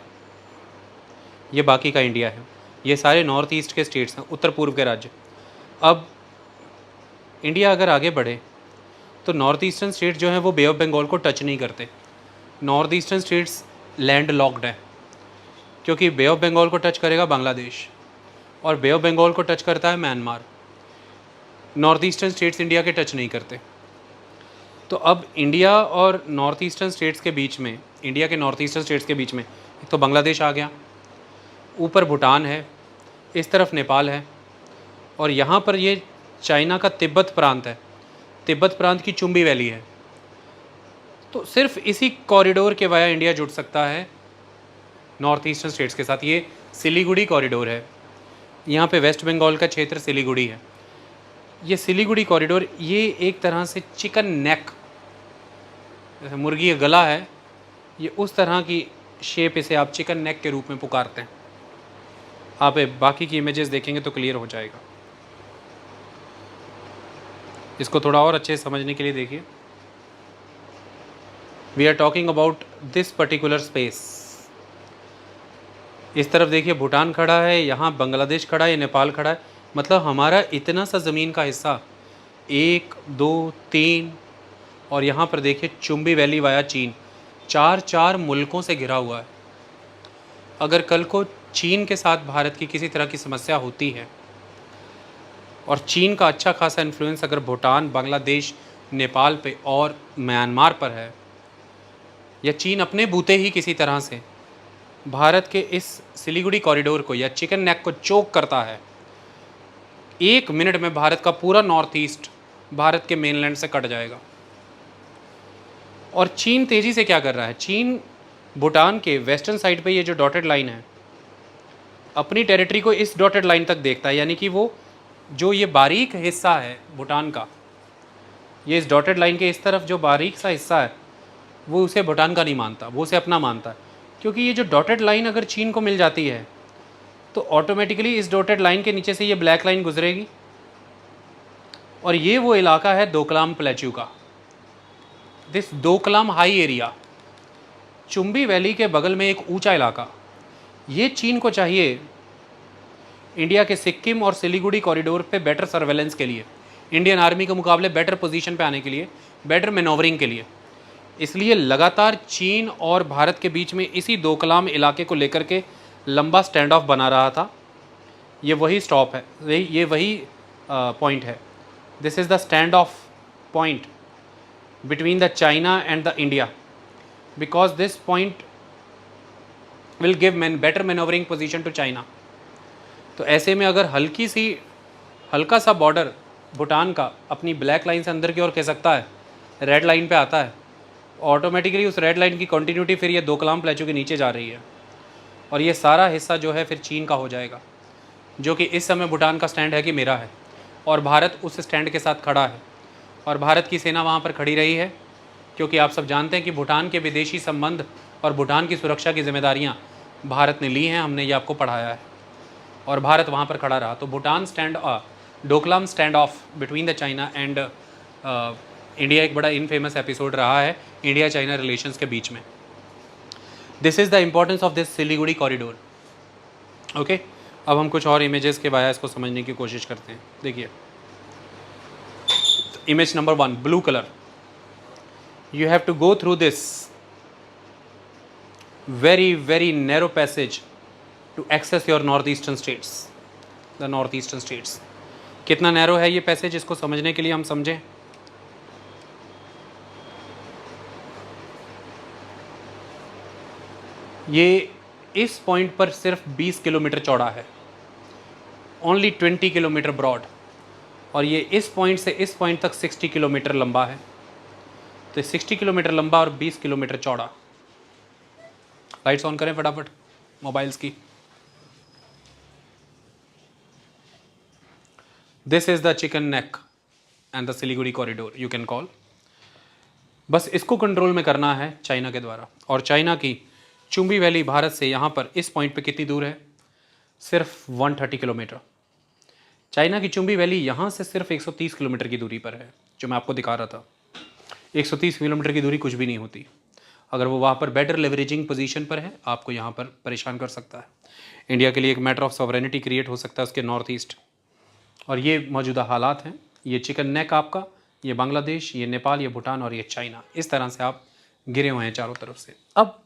[SPEAKER 1] ये बाकी का इंडिया है। ये सारे नॉर्थ ईस्ट के स्टेट्स हैं, उत्तर पूर्व के राज्य। अब इंडिया अगर आगे बढ़े तो नॉर्थ ईस्टर्न स्टेट जो हैं वो बे ऑफ बंगाल को टच नहीं करते। North eastern states land locked है, क्योंकि बे ऑफ बंगाल को टच करेगा बांग्लादेश और बे ऑफ बंगाल को टच करता है Myanmar. North eastern states India के टच नहीं करते। तो अब इंडिया और नॉर्थ ईस्टर्न स्टेट्स के बीच में, इंडिया के नॉर्थ ईस्टर्न स्टेट्स के बीच में एक तो बांग्लादेश आ गया, ऊपर भूटान है, इस तरफ नेपाल है, और यहाँ पर ये चाइना का तिब्बत प्रांत है, तिब्बत प्रांत की चुंबी वैली है। तो सिर्फ इसी कॉरिडोर के वाया इंडिया जुड़ सकता है नॉर्थ ईस्टर्न स्टेट्स के साथ। ये सिलीगुड़ी कॉरिडोर है, यहाँ पे वेस्ट बंगाल का क्षेत्र सिलीगुड़ी है। ये सिलीगुड़ी कॉरिडोर, ये एक तरह से चिकन नेक, जैसे मुर्गी का गला है, ये उस तरह की शेप, इसे आप चिकन नेक के रूप में पुकारते हैं। आप बाकी की इमेजेस देखेंगे तो क्लियर हो जाएगा। इसको थोड़ा और अच्छे से समझने के लिए देखिए। We are talking about this particular space. इस तरफ देखिए भूटान खड़ा है, यहाँ बांग्लादेश खड़ा है, नेपाल खड़ा है। मतलब हमारा इतना सा ज़मीन का हिस्सा 1 2 3 और यहाँ पर देखिए चुम्बी वैली वाया चीन, 4 मुल्कों से घिरा हुआ है। अगर कल को चीन के साथ भारत की किसी तरह की समस्या होती है और चीन का अच्छा खासा इन्फ्लुएंस अगर भूटान, बांग्लादेश, नेपाल पे और म्यांमार पर है, या चीन अपने बूते ही किसी तरह से भारत के इस सिलीगुड़ी कॉरिडोर को या चिकन नेक को चोक करता है, 1 मिनट में भारत का पूरा नॉर्थ ईस्ट भारत के मेनलैंड से कट जाएगा। और चीन तेज़ी से क्या कर रहा है, चीन भूटान के वेस्टर्न साइड पे ये जो डॉटेड लाइन है, अपनी टेरिटरी को इस डॉटेड लाइन तक देखता है, यानी कि वो जो ये बारीक हिस्सा है भूटान का, ये इस डॉटेड लाइन के इस तरफ जो बारीक सा हिस्सा है, वो उसे भूटान का नहीं मानता, वो उसे अपना मानता है। क्योंकि ये जो डॉटेड लाइन अगर चीन को मिल जाती है तो ऑटोमेटिकली इस डॉटेड लाइन के नीचे से ये ब्लैक लाइन गुजरेगी और ये वो इलाका है डोकलाम प्लेट्यू का, this Doklam high area, Chumbi valley के बगल में एक ऊंचा इलाका। ये चीन को चाहिए इंडिया के सिक्किम और सिलीगुड़ी कॉरिडोर पे बेटर सर्वेलेंस के लिए, इंडियन आर्मी के मुकाबले बेटर पोजीशन पे आने के लिए, बेटर मैनोवरिंग के लिए। इसलिए लगातार चीन और भारत के बीच में इसी डोकलाम इलाके को लेकर के लंबा स्टैंड ऑफ बना रहा था। ये वही स्टॉप है, ये वही पॉइंट है। This is the stand off point between the China and the India, because this point will give better manoeuvring position to China. तो ऐसे में अगर हल्का सा बॉर्डर भूटान का अपनी ब्लैक लाइन से अंदर की ओर खिसकता है, रेड लाइन पे आता है, ऑटोमेटिकली उस रेड लाइन की कंटिन्यूटी फिर ये डोकलाम प्लेट्यू के नीचे जा रही है और ये सारा हिस्सा जो है फिर चीन का हो जाएगा, जो कि इस समय भूटान का स्टैंड है कि मेरा है, और भारत उस स्टैंड के साथ खड़ा है और भारत की सेना वहाँ पर खड़ी रही है। क्योंकि आप सब जानते हैं कि भूटान के विदेशी संबंध और भूटान की सुरक्षा की जिम्मेदारियाँ भारत ने ली हैं, हमने ये आपको पढ़ाया है, और भारत वहाँ पर खड़ा रहा। तो Bhutan Doklam stand of between the China and India एक बड़ा इनफेमस एपिसोड रहा है इंडिया चाइना रिलेशंस के बीच में। This is the importance of this Siliguri corridor. Okay, अब हम कुछ और इमेजेस के वाया इसको समझने की कोशिश करते हैं। देखिए image number 1, blue colour, you have to go through this very narrow passage to access your northeastern states, the northeastern states। कितना नैरो है ये पैसेज, इसको समझने के लिए हम समझें। ये इस पॉइंट पर सिर्फ 20 किलोमीटर चौड़ा है, ओनली 20 किलोमीटर ब्रॉड, और ये इस पॉइंट से इस पॉइंट तक 60 किलोमीटर लंबा है। तो 60 किलोमीटर लंबा और 20 किलोमीटर चौड़ा। लाइट्स ऑन करें फटाफट मोबाइल्स की। This is the chicken neck and the Siliguri corridor you can call. बस इसको कंट्रोल में करना है चाइना के द्वारा। और चाइना की चुम्बी वैली भारत से यहाँ पर इस पॉइंट पे कितनी दूर है, सिर्फ 130 किलोमीटर। चाइना की चुम्बी वैली यहाँ से सिर्फ 130 किलोमीटर की दूरी पर है, जो मैं आपको दिखा रहा था। 130 किलोमीटर की दूरी कुछ भी नहीं होती। अगर वो वहाँ पर बेटर लेवरेजिंग पोजीशन पर है, आपको यहाँ पर परेशान कर सकता है। इंडिया के लिए एक मैटर ऑफ सॉवरेनिटी क्रिएट हो सकता है उसके नॉर्थ ईस्ट। और ये मौजूदा हालात हैं। ये चिकन नेक आपका, ये बांग्लादेश, ये नेपाल, ये भूटान और ये चाइना, इस तरह से आप घिरे हुए हैं चारों तरफ से। अब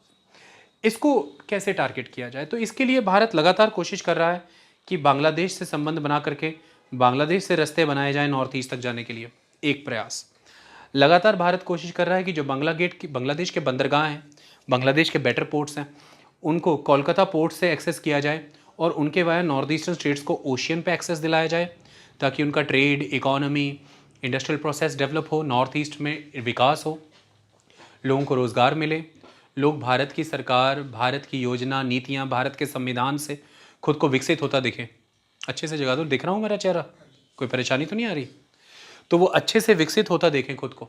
[SPEAKER 1] इसको कैसे टारगेट किया जाए, तो इसके लिए भारत लगातार कोशिश कर रहा है कि बांग्लादेश से संबंध बना करके बांग्लादेश से रास्ते बनाए जाएं नॉर्थ ईस्ट तक जाने के लिए। एक प्रयास लगातार भारत कोशिश कर रहा है कि जो बांग्लादेश के बंदरगाह हैं, बांग्लादेश के बेटर पोर्ट्स हैं, उनको कोलकाता पोर्ट से एक्सेस किया जाए और उनके वाया नॉर्थ ईस्टर्न स्टेट्स को ओशियन पे एक्सेस दिलाया जाए, ताकि उनका trade, economy, industrial process develop हो, नॉर्थ ईस्ट में विकास हो, लोगों को रोज़गार मिले, लोग भारत की सरकार, भारत की योजना, नीतियाँ, भारत के संविधान से खुद को विकसित होता दिखें। अच्छे से जगा दो, दिख रहा हूँ मेरा चेहरा, कोई परेशानी तो नहीं आ रही? तो वो अच्छे से विकसित होता देखें खुद को।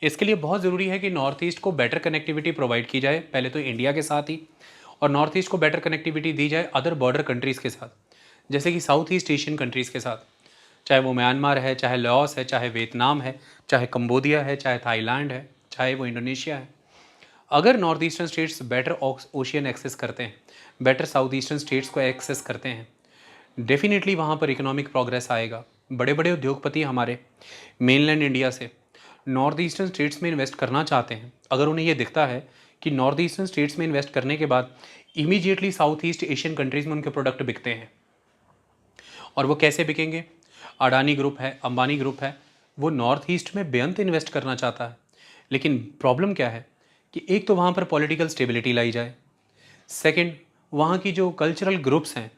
[SPEAKER 1] इसके लिए बहुत ज़रूरी है कि नॉर्थ ईस्ट को बेटर कनेक्टिविटी प्रोवाइड की जाए, पहले तो इंडिया के साथ ही, और नॉर्थ ईस्ट को बेटर कनेक्टिविटी दी जाए अदर बॉर्डर कंट्रीज़ के साथ, जैसे कि साउथ ईस्ट एशियन कंट्रीज़ के साथ, चाहे वो म्यांमार है, चाहे लाओस है, चाहे वियतनाम है, चाहे कंबोडिया है, चाहे थाईलैंड है, चाहे वो इंडोनेशिया है। अगर north eastern states better ocean access करते हैं, बेटर साउथ ईस्टर्न स्टेट्स को एक्सेस करते हैं, डेफिनेटली वहाँ पर इकोनॉमिक प्रोग्रेस आएगा। बड़े बड़े उद्योगपति हमारे मेनलैंड इंडिया से नॉर्थ ईस्टर्न स्टेट्स में इन्वेस्ट करना चाहते हैं। अगर उन्हें ये दिखता है कि नॉर्थ ईस्टर्न स्टेट्स में इन्वेस्ट करने के बाद immediately south east Asian countries में उनके प्रोडक्ट बिकते हैं, और वो कैसे बिकेंगे? अडानी ग्रुप है, अंबानी ग्रुप है, वो नॉर्थ ईस्ट में बेअंत इन्वेस्ट करना चाहता है। लेकिन प्रॉब्लम क्या है कि एक तो वहाँ पर पॉलिटिकल स्टेबिलिटी लाई जाए, सेकंड वहाँ की जो कल्चरल ग्रुप्स हैं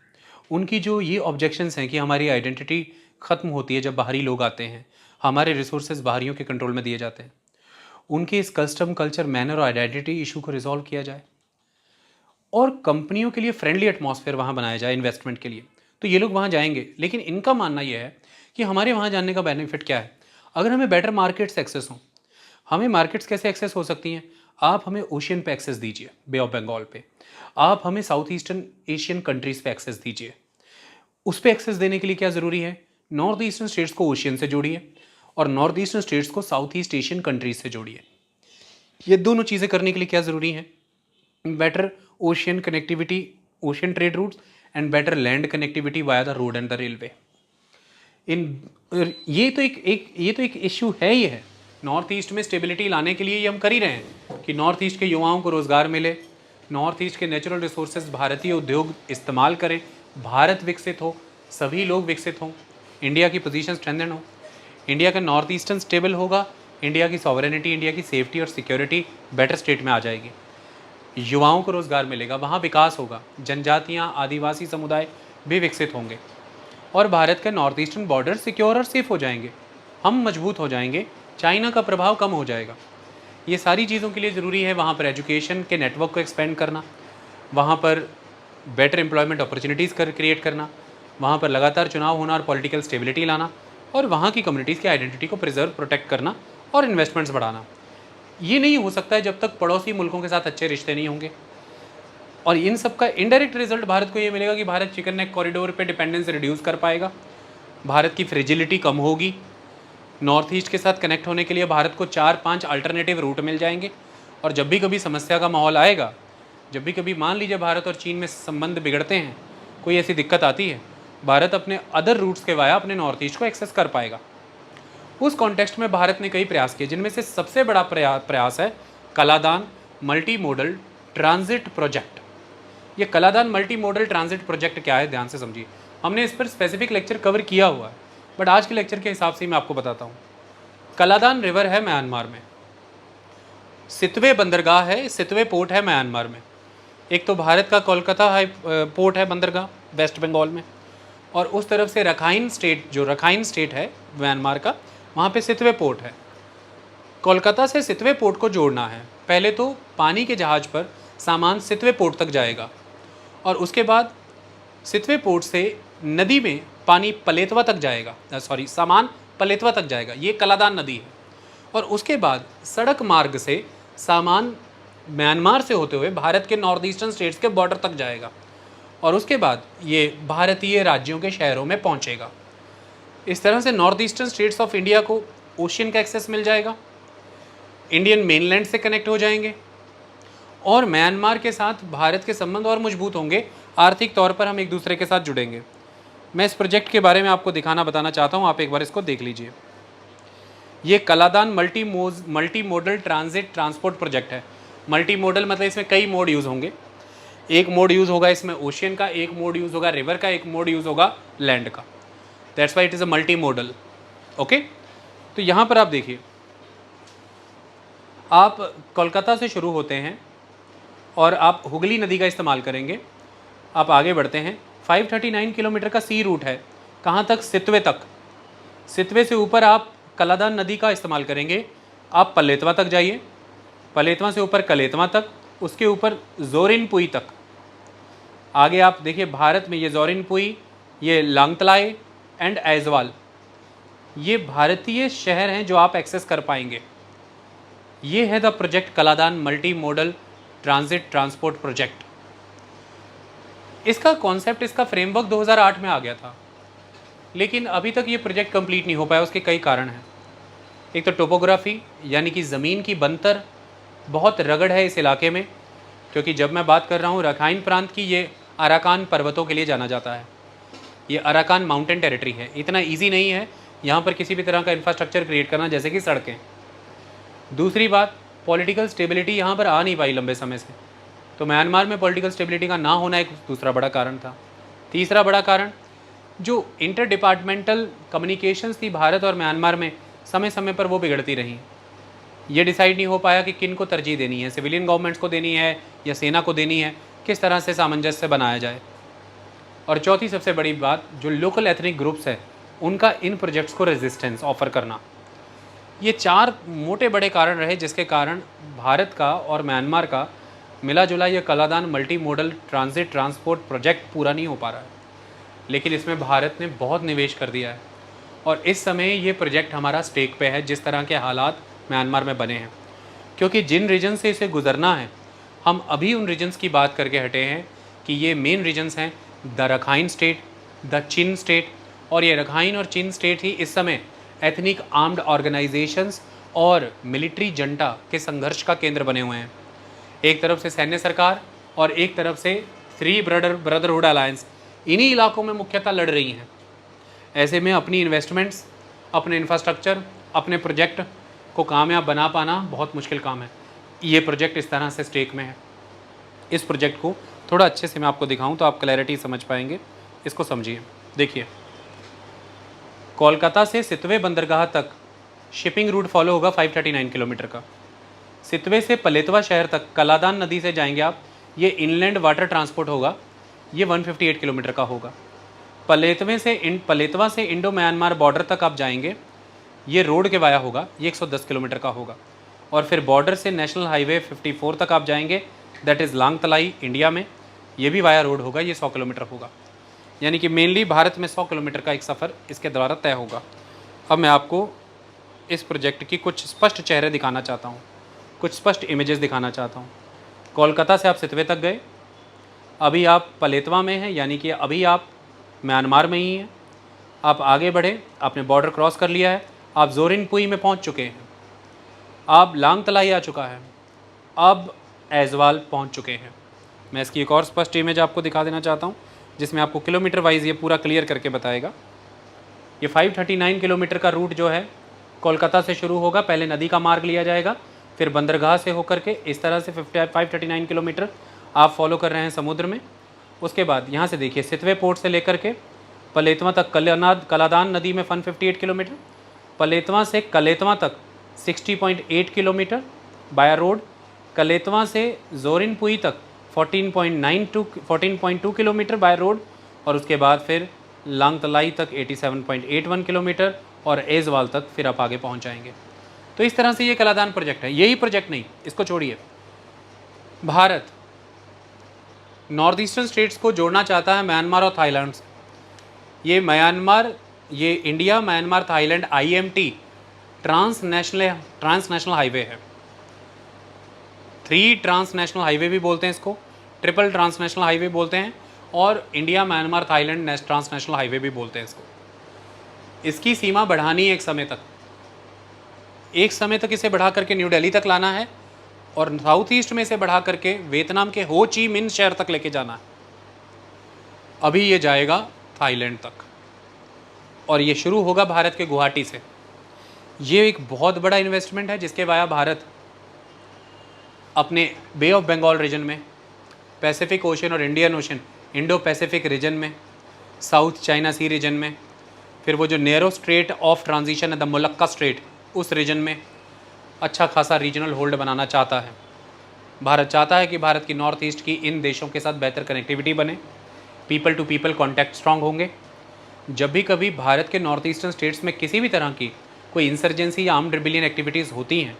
[SPEAKER 1] उनकी जो ये ऑब्जेक्शंस हैं कि हमारी आइडेंटिटी ख़त्म होती है जब बाहरी लोग आते हैं, हमारे रिसोर्सेज बाहरियों के कंट्रोल में दिए जाते हैं, उनके इस कस्टम कल्चर मैनर और आइडेंटिटी इशू को रिजॉल्व किया जाए और कंपनियों के लिए फ्रेंडली एटमॉस्फेयर वहाँ बनाया जाए इन्वेस्टमेंट के लिए, तो ये लोग वहाँ जाएंगे। लेकिन इनका मानना यह है कि हमारे वहाँ जाने का बेनिफिट क्या है? अगर हमें बेटर मार्केट्स एक्सेस हों, हमें मार्केट्स कैसे एक्सेस हो सकती हैं? आप हमें ओशियन पे एक्सेस दीजिए, बे ऑफ बंगाल पे, आप हमें साउथ ईस्टर्न एशियन कंट्रीज़ पे एक्सेस दीजिए। उस पे एक्सेस देने के लिए क्या ज़रूरी है? नॉर्थ ईस्टर्न स्टेट्स को ओशियन से जोड़िए और नॉर्थ ईस्टर्न स्टेट्स को साउथ ईस्ट एशियन कंट्रीज से जोड़िए। ये दोनों चीज़ें करने के लिए क्या ज़रूरी है? Better ocean connectivity, ocean trade routes and better land connectivity via the road and the railway. ये तो एक इश्यू है ही है। नॉर्थ ईस्ट में स्टेबिलिटी लाने के लिए ये हम कर ही रहे हैं कि नॉर्थ ईस्ट के युवाओं को रोज़गार मिले, नॉर्थ ईस्ट के नेचुरल रिसोर्सेज भारतीय उद्योग इस्तेमाल करें, भारत विकसित हो, सभी लोग विकसित हों, इंडिया की पोजीशन स्ट्रेंथन हो, इंडिया का नॉर्थ ईस्टर्न स्टेबल होगा, इंडिया की सॉवरेनिटी, इंडिया की सेफ्टी और सिक्योरिटी बेटर स्टेट में आ जाएगी, युवाओं को रोज़गार मिलेगा, वहाँ विकास होगा, जनजातियाँ, आदिवासी समुदाय भी विकसित होंगे और भारत के नॉर्थ ईस्टर्न बॉर्डर सिक्योर और सेफ हो जाएंगे, हम मजबूत हो जाएंगे, चाइना का प्रभाव कम हो जाएगा। ये सारी चीज़ों के लिए ज़रूरी है वहाँ पर एजुकेशन के नेटवर्क को एक्सपेंड करना, वहाँ पर बेटर एम्प्लॉयमेंट अपॉर्चुनिटीज़ क्रिएट करना, वहाँ पर लगातार चुनाव होना और पॉलिटिकल स्टेबिलिटी लाना और वहाँ की कम्युनिटीज़ की आइडेंटिटी को प्रिजर्व प्रोटेक्ट करना और इन्वेस्टमेंट्स बढ़ाना। ये नहीं हो सकता है जब तक पड़ोसी मुल्कों के साथ अच्छे रिश्ते नहीं होंगे। और इन सब का इनडायरेक्ट रिजल्ट भारत को ये मिलेगा कि भारत चिकन नेक कॉरिडोर पे डिपेंडेंस रिड्यूस कर पाएगा, भारत की फ्रेजिलिटी कम होगी, नॉर्थ ईस्ट के साथ कनेक्ट होने के लिए भारत को 4-5 अल्टरनेटिव रूट मिल जाएंगे और जब भी कभी समस्या का माहौल आएगा, जब भी कभी मान लीजिए भारत और चीन में संबंध बिगड़ते हैं, कोई ऐसी दिक्कत आती है, भारत अपने अदर रूट्स के वाया अपने नॉर्थ ईस्ट को एक्सेस कर पाएगा। उस कॉन्टेक्स्ट में भारत ने कई प्रयास किए, जिनमें से सबसे बड़ा प्रयास है Kaladan multi modal transit project. ये Kaladan multi modal transit project क्या है, ध्यान से समझिए। हमने इस पर स्पेसिफिक लेक्चर कवर किया हुआ है, बट आज के लेक्चर के हिसाब से मैं आपको बताता हूँ। कलादान रिवर है म्यांमार में, सितवे बंदरगाह है, सितवे पोर्ट है म्यांमार में। एक तो भारत का कोलकाता हाई पोर्ट है बंदरगाह वेस्ट बंगाल में, और उस तरफ से रखाइन स्टेट, जो रखाइन स्टेट है म्यांमार का, वहाँ पे सितवे पोर्ट है। कोलकाता से सितवे पोर्ट को जोड़ना है, पहले तो पानी के जहाज़ पर सामान सितवे पोर्ट तक जाएगा और उसके बाद सितवे पोर्ट से नदी में पानी पलेतवा तक जाएगा, सामान पलेतवा तक जाएगा, ये कलादान नदी है। और उसके बाद सड़क मार्ग से सामान म्यांमार से होते हुए भारत के नॉर्थ ईस्टर्न स्टेट्स के बॉर्डर तक जाएगा और उसके बाद ये भारतीय राज्यों के शहरों में पहुंचेगा। इस तरह से north eastern states of India को ओशियन का एक्सेस मिल जाएगा, इंडियन मेनलैंड से कनेक्ट हो जाएंगे और म्यांमार के साथ भारत के संबंध और मजबूत होंगे, आर्थिक तौर पर हम एक दूसरे के साथ जुड़ेंगे। मैं इस प्रोजेक्ट के बारे में आपको बताना चाहता हूँ, आप एक बार इसको देख लीजिए। ये Kaladan multi modal transit transport project है। मल्टी मॉडल मतलब इसमें कई मोड यूज़ होंगे, एक मोड यूज़ होगा इसमें ओशियन का, एक मोड यूज़ होगा रिवर का, एक मोड यूज़ होगा लैंड का। That's why it is a multi modal. Okay, तो यहाँ पर आप देखिए, आप कोलकाता से शुरू होते हैं और आप हुगली नदी का इस्तेमाल करेंगे, आप आगे बढ़ते हैं। 539 किलोमीटर का सी रूट है, कहाँ तक? सितवे तक। सितवे से ऊपर आप कलादान नदी का इस्तेमाल करेंगे, आप पलेतवा तक जाइए, पलेतवा से ऊपर कलेतवा तक, उसके ऊपर जोरिनपुई तक। आगे आप देखिए भारत में ये जोरिनपुई, ये लांगतलाई एंड ऐजवाल, ये भारतीय शहर हैं जो आप एक्सेस कर पाएंगे। ये है the project Kaladan multi modal transit transport project. इसका कॉन्सेप्ट, इसका फ्रेमवर्क 2008 में आ गया था, लेकिन अभी तक ये प्रोजेक्ट कंप्लीट नहीं हो पाया। उसके कई कारण हैं। एक तो टोपोग्राफी, यानी कि ज़मीन की बनतर बहुत रगड़ है इस इलाके में, क्योंकि जब मैं बात कर रहा हूँ रखाइन प्रांत की, ये अराकान पर्वतों के लिए जाना जाता है। ये अराकान माउंटेन टेरिटरी है। इतना ईजी नहीं है यहाँ पर किसी भी तरह का इंफ्रास्ट्रक्चर क्रिएट करना, जैसे कि सड़कें। दूसरी बात, पॉलिटिकल स्टेबिलिटी यहाँ पर आ नहीं पाई लंबे समय से, तो म्यांमार में पॉलिटिकल स्टेबिलिटी का ना होना एक दूसरा बड़ा कारण था। तीसरा बड़ा कारण, जो इंटर डिपार्टमेंटल कम्युनिकेशंस थी भारत और म्यांमार में, समय समय पर वो बिगड़ती रहीं। ये डिसाइड नहीं हो पाया कि किन को तरजीह देनी है, सिविलियन गवर्नमेंट्स को देनी है या सेना को देनी है, किस तरह से सामंजस्य बनाया जाए। और चौथी सबसे बड़ी बात, जो लोकल एथनिक ग्रुप्स है उनका इन प्रोजेक्ट्स को रेजिस्टेंस ऑफर करना। ये 4 मोटे बड़े कारण रहे जिसके कारण भारत का और म्यांमार का मिला जुला ये Kaladan multi modal transit transport project पूरा नहीं हो पा रहा है। लेकिन इसमें भारत ने बहुत निवेश कर दिया है और इस समय ये प्रोजेक्ट हमारा स्टेक पे है, जिस तरह के हालात म्यांमार में बने हैं। क्योंकि जिन रीजन से इसे गुजरना है, हम अभी उन रीजन्स की बात करके हटे हैं कि ये मेन रीजन्स हैं the Rakhine state, the chin state. और ये रखाइन और चिन स्टेट ही इस समय एथनिक आर्म्ड ऑर्गेनाइजेशंस और मिलिट्री जंटा के संघर्ष का केंद्र बने हुए हैं। एक तरफ से सैन्य सरकार और एक तरफ से थ्री ब्रदरहुड अलायंस इन्हीं इलाकों में मुख्यतः लड़ रही हैं। ऐसे में अपनी इन्वेस्टमेंट्स, अपने इंफ्रास्ट्रक्चर, अपने प्रोजेक्ट को कामयाब बना पाना बहुत मुश्किल काम है। ये प्रोजेक्ट इस तरह से स्टेक में है। इस प्रोजेक्ट को थोड़ा अच्छे से मैं आपको दिखाऊं तो आप क्लैरिटी समझ पाएंगे। इसको समझिए। देखिए, कोलकाता से सितवे बंदरगाह तक शिपिंग रूट फॉलो होगा 539 किलोमीटर का। सितवे से पलेतवा शहर तक कलादान नदी से जाएंगे आप, ये इनलैंड वाटर ट्रांसपोर्ट होगा, ये 158 किलोमीटर का होगा। पलेतवा से इंडो म्यांमार बॉर्डर तक आप जाएंगे, ये रोड के वाया होगा, ये 110 किलोमीटर का होगा। और फिर बॉर्डर से नेशनल हाईवे 54 तक आप जाएंगे, दैट इज़ लांगतलाई इंडिया में, ये भी वाया रोड होगा, ये 100 किलोमीटर होगा। यानी कि मेनली भारत में 100 किलोमीटर का एक सफ़र इसके द्वारा तय होगा। अब मैं आपको इस प्रोजेक्ट की कुछ स्पष्ट चेहरे दिखाना चाहता हूँ, कुछ स्पष्ट इमेजेस दिखाना चाहता हूँ। कोलकाता से आप सितवे तक गए, अभी आप पलेतवा में हैं, यानी कि अभी आप म्यांमार में ही हैं। आप आगे बढ़े, आपने बॉर्डर क्रॉस कर लिया है, आप जोरिनपुई में पहुंच चुके हैं, आप लांगतलाई आ चुका है, अब ऐजवाल पहुंच चुके हैं। मैं इसकी एक और स्पष्ट इमेज आपको दिखा देना चाहता हूं, जिसमें आपको किलोमीटर वाइज ये पूरा क्लियर करके बताएगा। ये 539 किलोमीटर का रूट जो है कोलकाता से शुरू होगा, पहले नदी का मार्ग लिया जाएगा, फिर बंदरगाह से होकर के इस तरह से 539 किलोमीटर आप फॉलो कर रहे हैं समुद्र में। उसके बाद यहाँ से देखिए, सितवे पोर्ट से लेकर के पलेतवा तक कलादान नदी में 158 किलोमीटर, पलेतवा से कलेतवा तक 60.8 किलोमीटर बाया रोड, कलेतवा से जोरिनपुई तक 14.2 किलोमीटर बाय रोड, और उसके बाद फिर लांगतलाई तक 87.81 किलोमीटर और ऐजवाल तक फिर आप आगे पहुंच जाएंगे। तो इस तरह से ये कलादान प्रोजेक्ट है। यही प्रोजेक्ट नहीं, इसको छोड़िए, भारत नॉर्थ ईस्टर्न स्टेट्स को जोड़ना चाहता है म्यांमार और थाईलैंड से। ये India Myanmar Thailand IMT transnational highway है। 3 ट्रांसनेशनल हाईवे भी बोलते हैं इसको, ट्रिपल ट्रांसनेशनल हाईवे बोलते हैं, और India Myanmar Thailand transnational highway भी बोलते हैं इसको। इसकी सीमा बढ़ानी है एक समय तक इसे बढ़ा करके न्यू दिल्ली तक लाना है, और साउथ ईस्ट में इसे बढ़ा करके वियतनाम के हो ची मिन शहर तक लेके जाना है। अभी ये जाएगा थाईलैंड तक, और ये शुरू होगा भारत के गुवाहाटी से। ये एक बहुत बड़ा इन्वेस्टमेंट है जिसके वाया भारत अपने बे ऑफ बंगाल रीजन में, पैसिफिक ओशन और Indian ocean, Indo Pacific region में, साउथ चाइना सी रीजन में, फिर वो जो नैरो स्ट्रेट ऑफ ट्रांजिशन है द मलक्का स्ट्रेट, उस रीजन में अच्छा खासा रीजनल होल्ड बनाना चाहता है। भारत चाहता है कि भारत की नॉर्थ ईस्ट की इन देशों के साथ बेहतर कनेक्टिविटी बने, people to people contact strong होंगे। जब भी कभी भारत के नॉर्थ ईस्टर्न स्टेट्स में किसी भी तरह की कोई इंसर्जेंसी या आर्म्ड रिबेलियन एक्टिविटीज़ होती हैं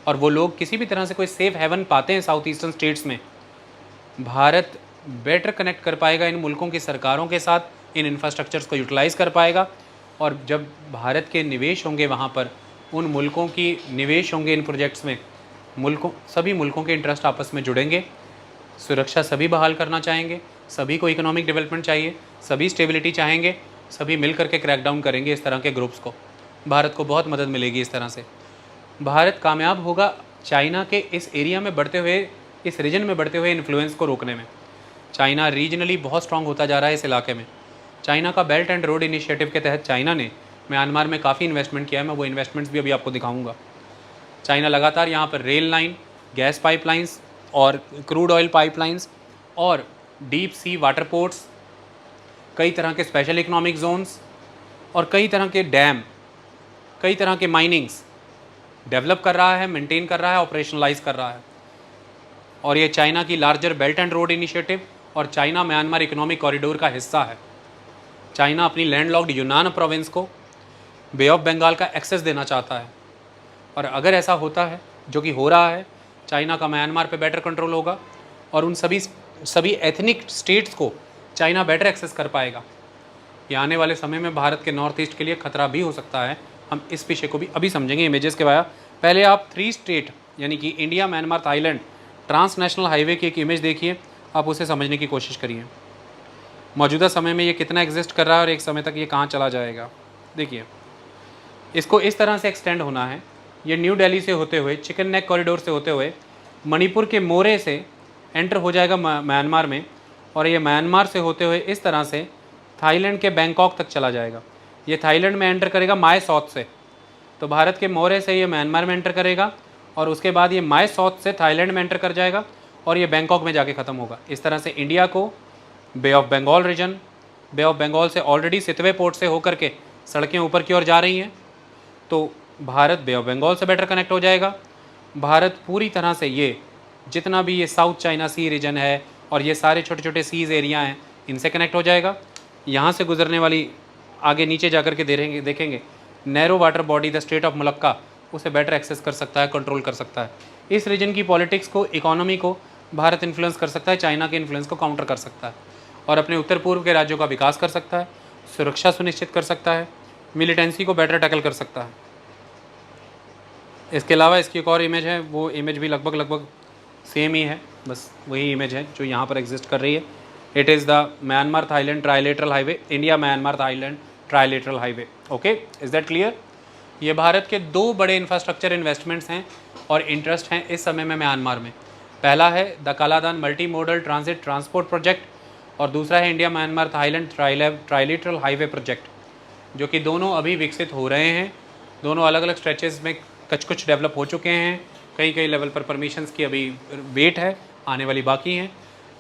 [SPEAKER 1] और वो लोग किसी भी तरह से कोई सेफ हेवन पाते हैं साउथ ईस्टर्न स्टेट्स में, भारत बेटर कनेक्ट कर पाएगा इन मुल्कों की सरकारों के साथ, इन इंफ्रास्ट्रक्चर्स को यूटिलाइज़ कर पाएगा। और जब भारत के निवेश होंगे वहाँ पर, उन मुल्कों की निवेश होंगे इन प्रोजेक्ट्स में, सभी मुल्कों के इंटरेस्ट आपस में जुड़ेंगे। सुरक्षा सभी बहाल करना चाहेंगे, सभी को इकोनॉमिक डेवलपमेंट चाहिए, सभी स्टेबिलिटी चाहेंगे, सभी मिल करके क्रैकडाउन करेंगे इस तरह के ग्रुप्स को। भारत को बहुत मदद मिलेगी इस तरह से। भारत कामयाब होगा चाइना के इस एरिया में बढ़ते हुए, इस रीजन में बढ़ते हुए इन्फ्लुएंस को रोकने में। चाइना रीजनली बहुत स्ट्रांग होता जा रहा है इस इलाके में। चाइना का बेल्ट एंड रोड इनिशिएटिव के तहत चाइना ने म्यांमार में काफ़ी इन्वेस्टमेंट किया है। मैं वो इन्वेस्टमेंट्स भी अभी आपको दिखाऊंगा। चाइना लगातार यहाँ पर रेल लाइन, गैस पाइपलाइंस और क्रूड ऑयल पाइपलाइंस और डीप सी वाटर पोर्ट्स, कई तरह के स्पेशल इकोनॉमिक जोन्स और कई तरह के डैम, कई तरह के माइनिंग्स डेवलप कर रहा है, मेंटेन कर रहा है, ऑपरेशनलाइज कर रहा है। और ये चाइना की larger belt and road initiative और चाइना म्यांमार इकोनॉमिक कॉरिडोर का हिस्सा है। चाइना अपनी लैंडलॉक्ड यूनान प्रोविंस को बे ऑफ बंगाल का एक्सेस देना चाहता है, और अगर ऐसा होता है, जो कि हो रहा है, चाइना का म्यांमार पे बेटर कंट्रोल होगा और उन सभी एथनिक स्टेट्स को चाइना बेटर एक्सेस कर पाएगा। ये आने वाले समय में भारत के नॉर्थ ईस्ट के लिए खतरा भी हो सकता है। हम इस विषय को भी अभी समझेंगे इमेजेस के बाद। पहले आप 3 स्टेट यानी कि India, Myanmar, Thailand transnational highway की एक इमेज देखिए, आप उसे समझने की कोशिश करिए। मौजूदा समय में ये कितना एग्जिस्ट कर रहा है और एक समय तक ये कहाँ चला जाएगा। देखिए, इसको इस तरह से एक्सटेंड होना है। ये न्यू दिल्ली से होते हुए, चिकन नेक कॉरिडोर से होते हुए, मणिपुर के मोरे से एंटर हो जाएगा म्यांमार में, और ये म्यांमार से होते हुए इस तरह से थाईलैंड के बैंकॉक तक चला जाएगा। ये थाईलैंड में एंटर करेगा माय साउथ से, तो भारत के मोरे से ये म्यांमार में एंटर करेगा और उसके बाद ये माय साउथ से थाईलैंड में एंटर कर जाएगा और ये बैंकॉक में जाके ख़त्म होगा। इस तरह से इंडिया को Bay of Bengal region, Bay of Bengal से ऑलरेडी सितवे पोर्ट से होकर के सड़कें ऊपर की ओर जा रही हैं, तो भारत बे ऑफ बंगाल से बेटर कनेक्ट हो जाएगा। भारत पूरी तरह से ये जितना भी ये साउथ चाइना सी रीजन है और ये सारे छोटे छोटे सीज एरिया हैं, इनसे कनेक्ट हो जाएगा। यहाँ से गुजरने वाली, आगे नीचे जा कर के देखेंगे narrow water body the state of Malacca, उसे बेटर एक्सेस कर सकता है, कंट्रोल कर सकता है। इस रीजन की पॉलिटिक्स को, इकोनॉमी को भारत इन्फ्लुएंस कर सकता है, चाइना के इन्फ्लुएंस को काउंटर कर सकता है और अपने उत्तर पूर्व के राज्यों का विकास कर सकता है, सुरक्षा सुनिश्चित कर सकता है, मिलिटेंसी को बेटर टैकल कर सकता है। इसके अलावा इसकी एक और इमेज है, वो इमेज भी लगभग सेम ही है, बस वही इमेज है जो यहाँ पर एग्जिस्ट कर रही है। It is the Myanmar Thailand trilateral highway, India Myanmar Thailand trilateral highway. Okay, is that clear? ये भारत के 2 बड़े इंफ्रास्ट्रक्चर इन्वेस्टमेंट्स हैं और इंटरेस्ट हैं इस समय में म्यांमार में। पहला है the Kaladan multi modal transit transport project और दूसरा है India Myanmar Thailand trilateral highway project, जो कि दोनों अभी विकसित हो रहे हैं। दोनों अलग अलग स्ट्रेचेस में कुछ डेवलप हो चुके हैं, कई लेवल पर परमिशंस की अभी वेट है, आने वाली बाकी हैं,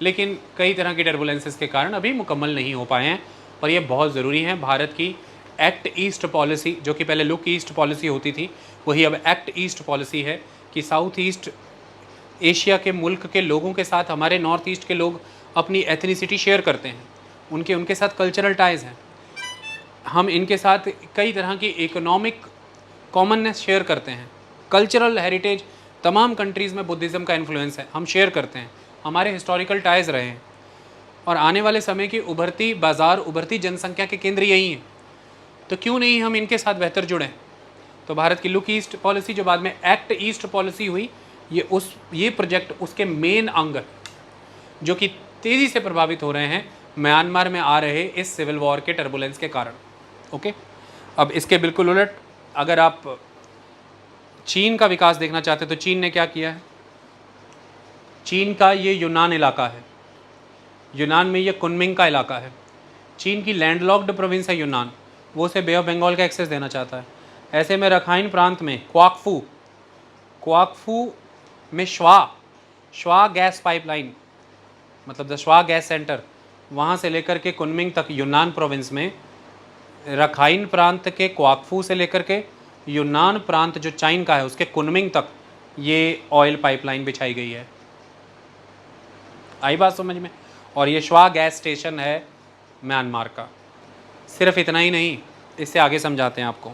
[SPEAKER 1] लेकिन कई तरह की टर्बुलेंसेस के कारण अभी मुकम्मल नहीं हो पाए हैं। और ये बहुत ज़रूरी है। भारत की एक्ट ईस्ट पॉलिसी, जो कि पहले लुक ईस्ट पॉलिसी होती थी, वही अब एक्ट ईस्ट पॉलिसी है कि साउथ ईस्ट एशिया के मुल्क के लोगों के साथ हमारे नॉर्थ ईस्ट के लोग अपनी एथनिसिटी शेयर करते हैं, उनके साथ कल्चरल टाइज़ हैं, हम इनके साथ कई तरह की इकोनॉमिक कॉमननेस शेयर करते हैं, कल्चरल हेरिटेज, तमाम कंट्रीज़ में बुद्धिज़्म का इन्फ्लुएंस है, हम शेयर करते हैं, हमारे हिस्टोरिकल टाइज़ रहे हैं और आने वाले समय की उभरती बाज़ार, उभरती जनसंख्या के केंद्र यही हैं, तो क्यों नहीं हम इनके साथ बेहतर जुड़ें। तो भारत की लुक ईस्ट पॉलिसी, जो बाद में एक्ट ईस्ट पॉलिसी हुई, ये प्रोजेक्ट उसके मेन अंग, जो कि तेज़ी से प्रभावित हो रहे हैं म्यांमार में आ रहे इस सिविल वॉर के टर्बुलेंस के कारण। ओके, अब इसके बिल्कुल उलट अगर आप चीन का विकास देखना चाहते हैं तो चीन ने क्या किया है। चीन का ये यूनान इलाका है, यूनान में ये कुनमिंग का इलाका है। चीन की लैंडलॉक्ड प्रोविंस है यूनान, वो उसे बे ऑफ बंगाल का एक्सेस देना चाहता है। ऐसे में रखाइन प्रांत में क्वाकफू में श्वा गैस पाइपलाइन, मतलब द श्वा गैस सेंटर, वहाँ से लेकर के कुनमिंग तक यूनान प्रोविंस में, रखाइन प्रांत के क्वाकफू से लेकर के यूनान प्रांत जो चाइन का है उसके कुनमिंग तक ये ऑयल पाइपलाइन बिछाई गई है। आई बात समझ में? और ये श्वा गैस स्टेशन है म्यांमार का। सिर्फ इतना ही नहीं, इससे आगे समझाते हैं आपको।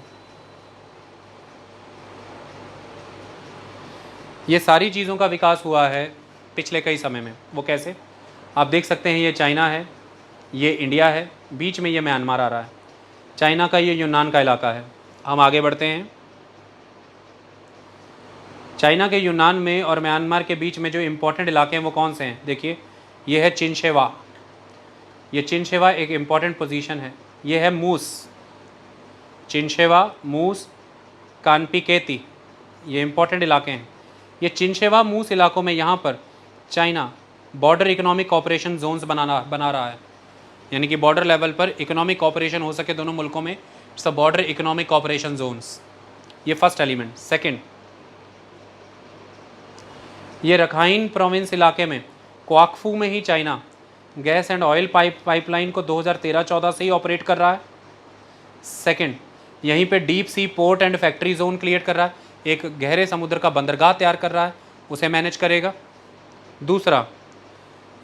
[SPEAKER 1] ये सारी चीज़ों का विकास हुआ है पिछले कई समय में। वो कैसे? आप देख सकते हैं, ये चाइना है, ये इंडिया है, बीच में ये म्यांमार आ रहा है। चाइना का ये यूनान का इलाका है। हम आगे बढ़ते हैं। चाइना के यूनान में और म्यांमार के बीच में जो इम्पोर्टेंट इलाके हैं वो कौन से हैं? देखिए, ये है चिनशेवा, ये चिनशेवा एक इम्पॉर्टेंट पोजीशन है। ये है मूस, चिनशेवा, मूस, कानपिकेती, ये इम्पॉर्टेंट इलाके हैं। ये चिनशेवा मूस इलाकों में यहाँ पर China border economic cooperation zones बना रहा है, यानी कि बॉर्डर लेवल पर इकोनॉमिक कॉपरेशन हो सके दोनों मुल्कों में, it's a border economic cooperation zones. ये फर्स्ट एलिमेंट। सेकंड, ये रखाइन प्रोविंस इलाके में क्वाकफू में ही China gas and oil pipeline को 2013-14 से ही ऑपरेट कर रहा है। सेकंड, यहीं पे deep sea port and factory zone create कर रहा है, एक गहरे समुद्र का बंदरगाह तैयार कर रहा है, उसे मैनेज करेगा। दूसरा,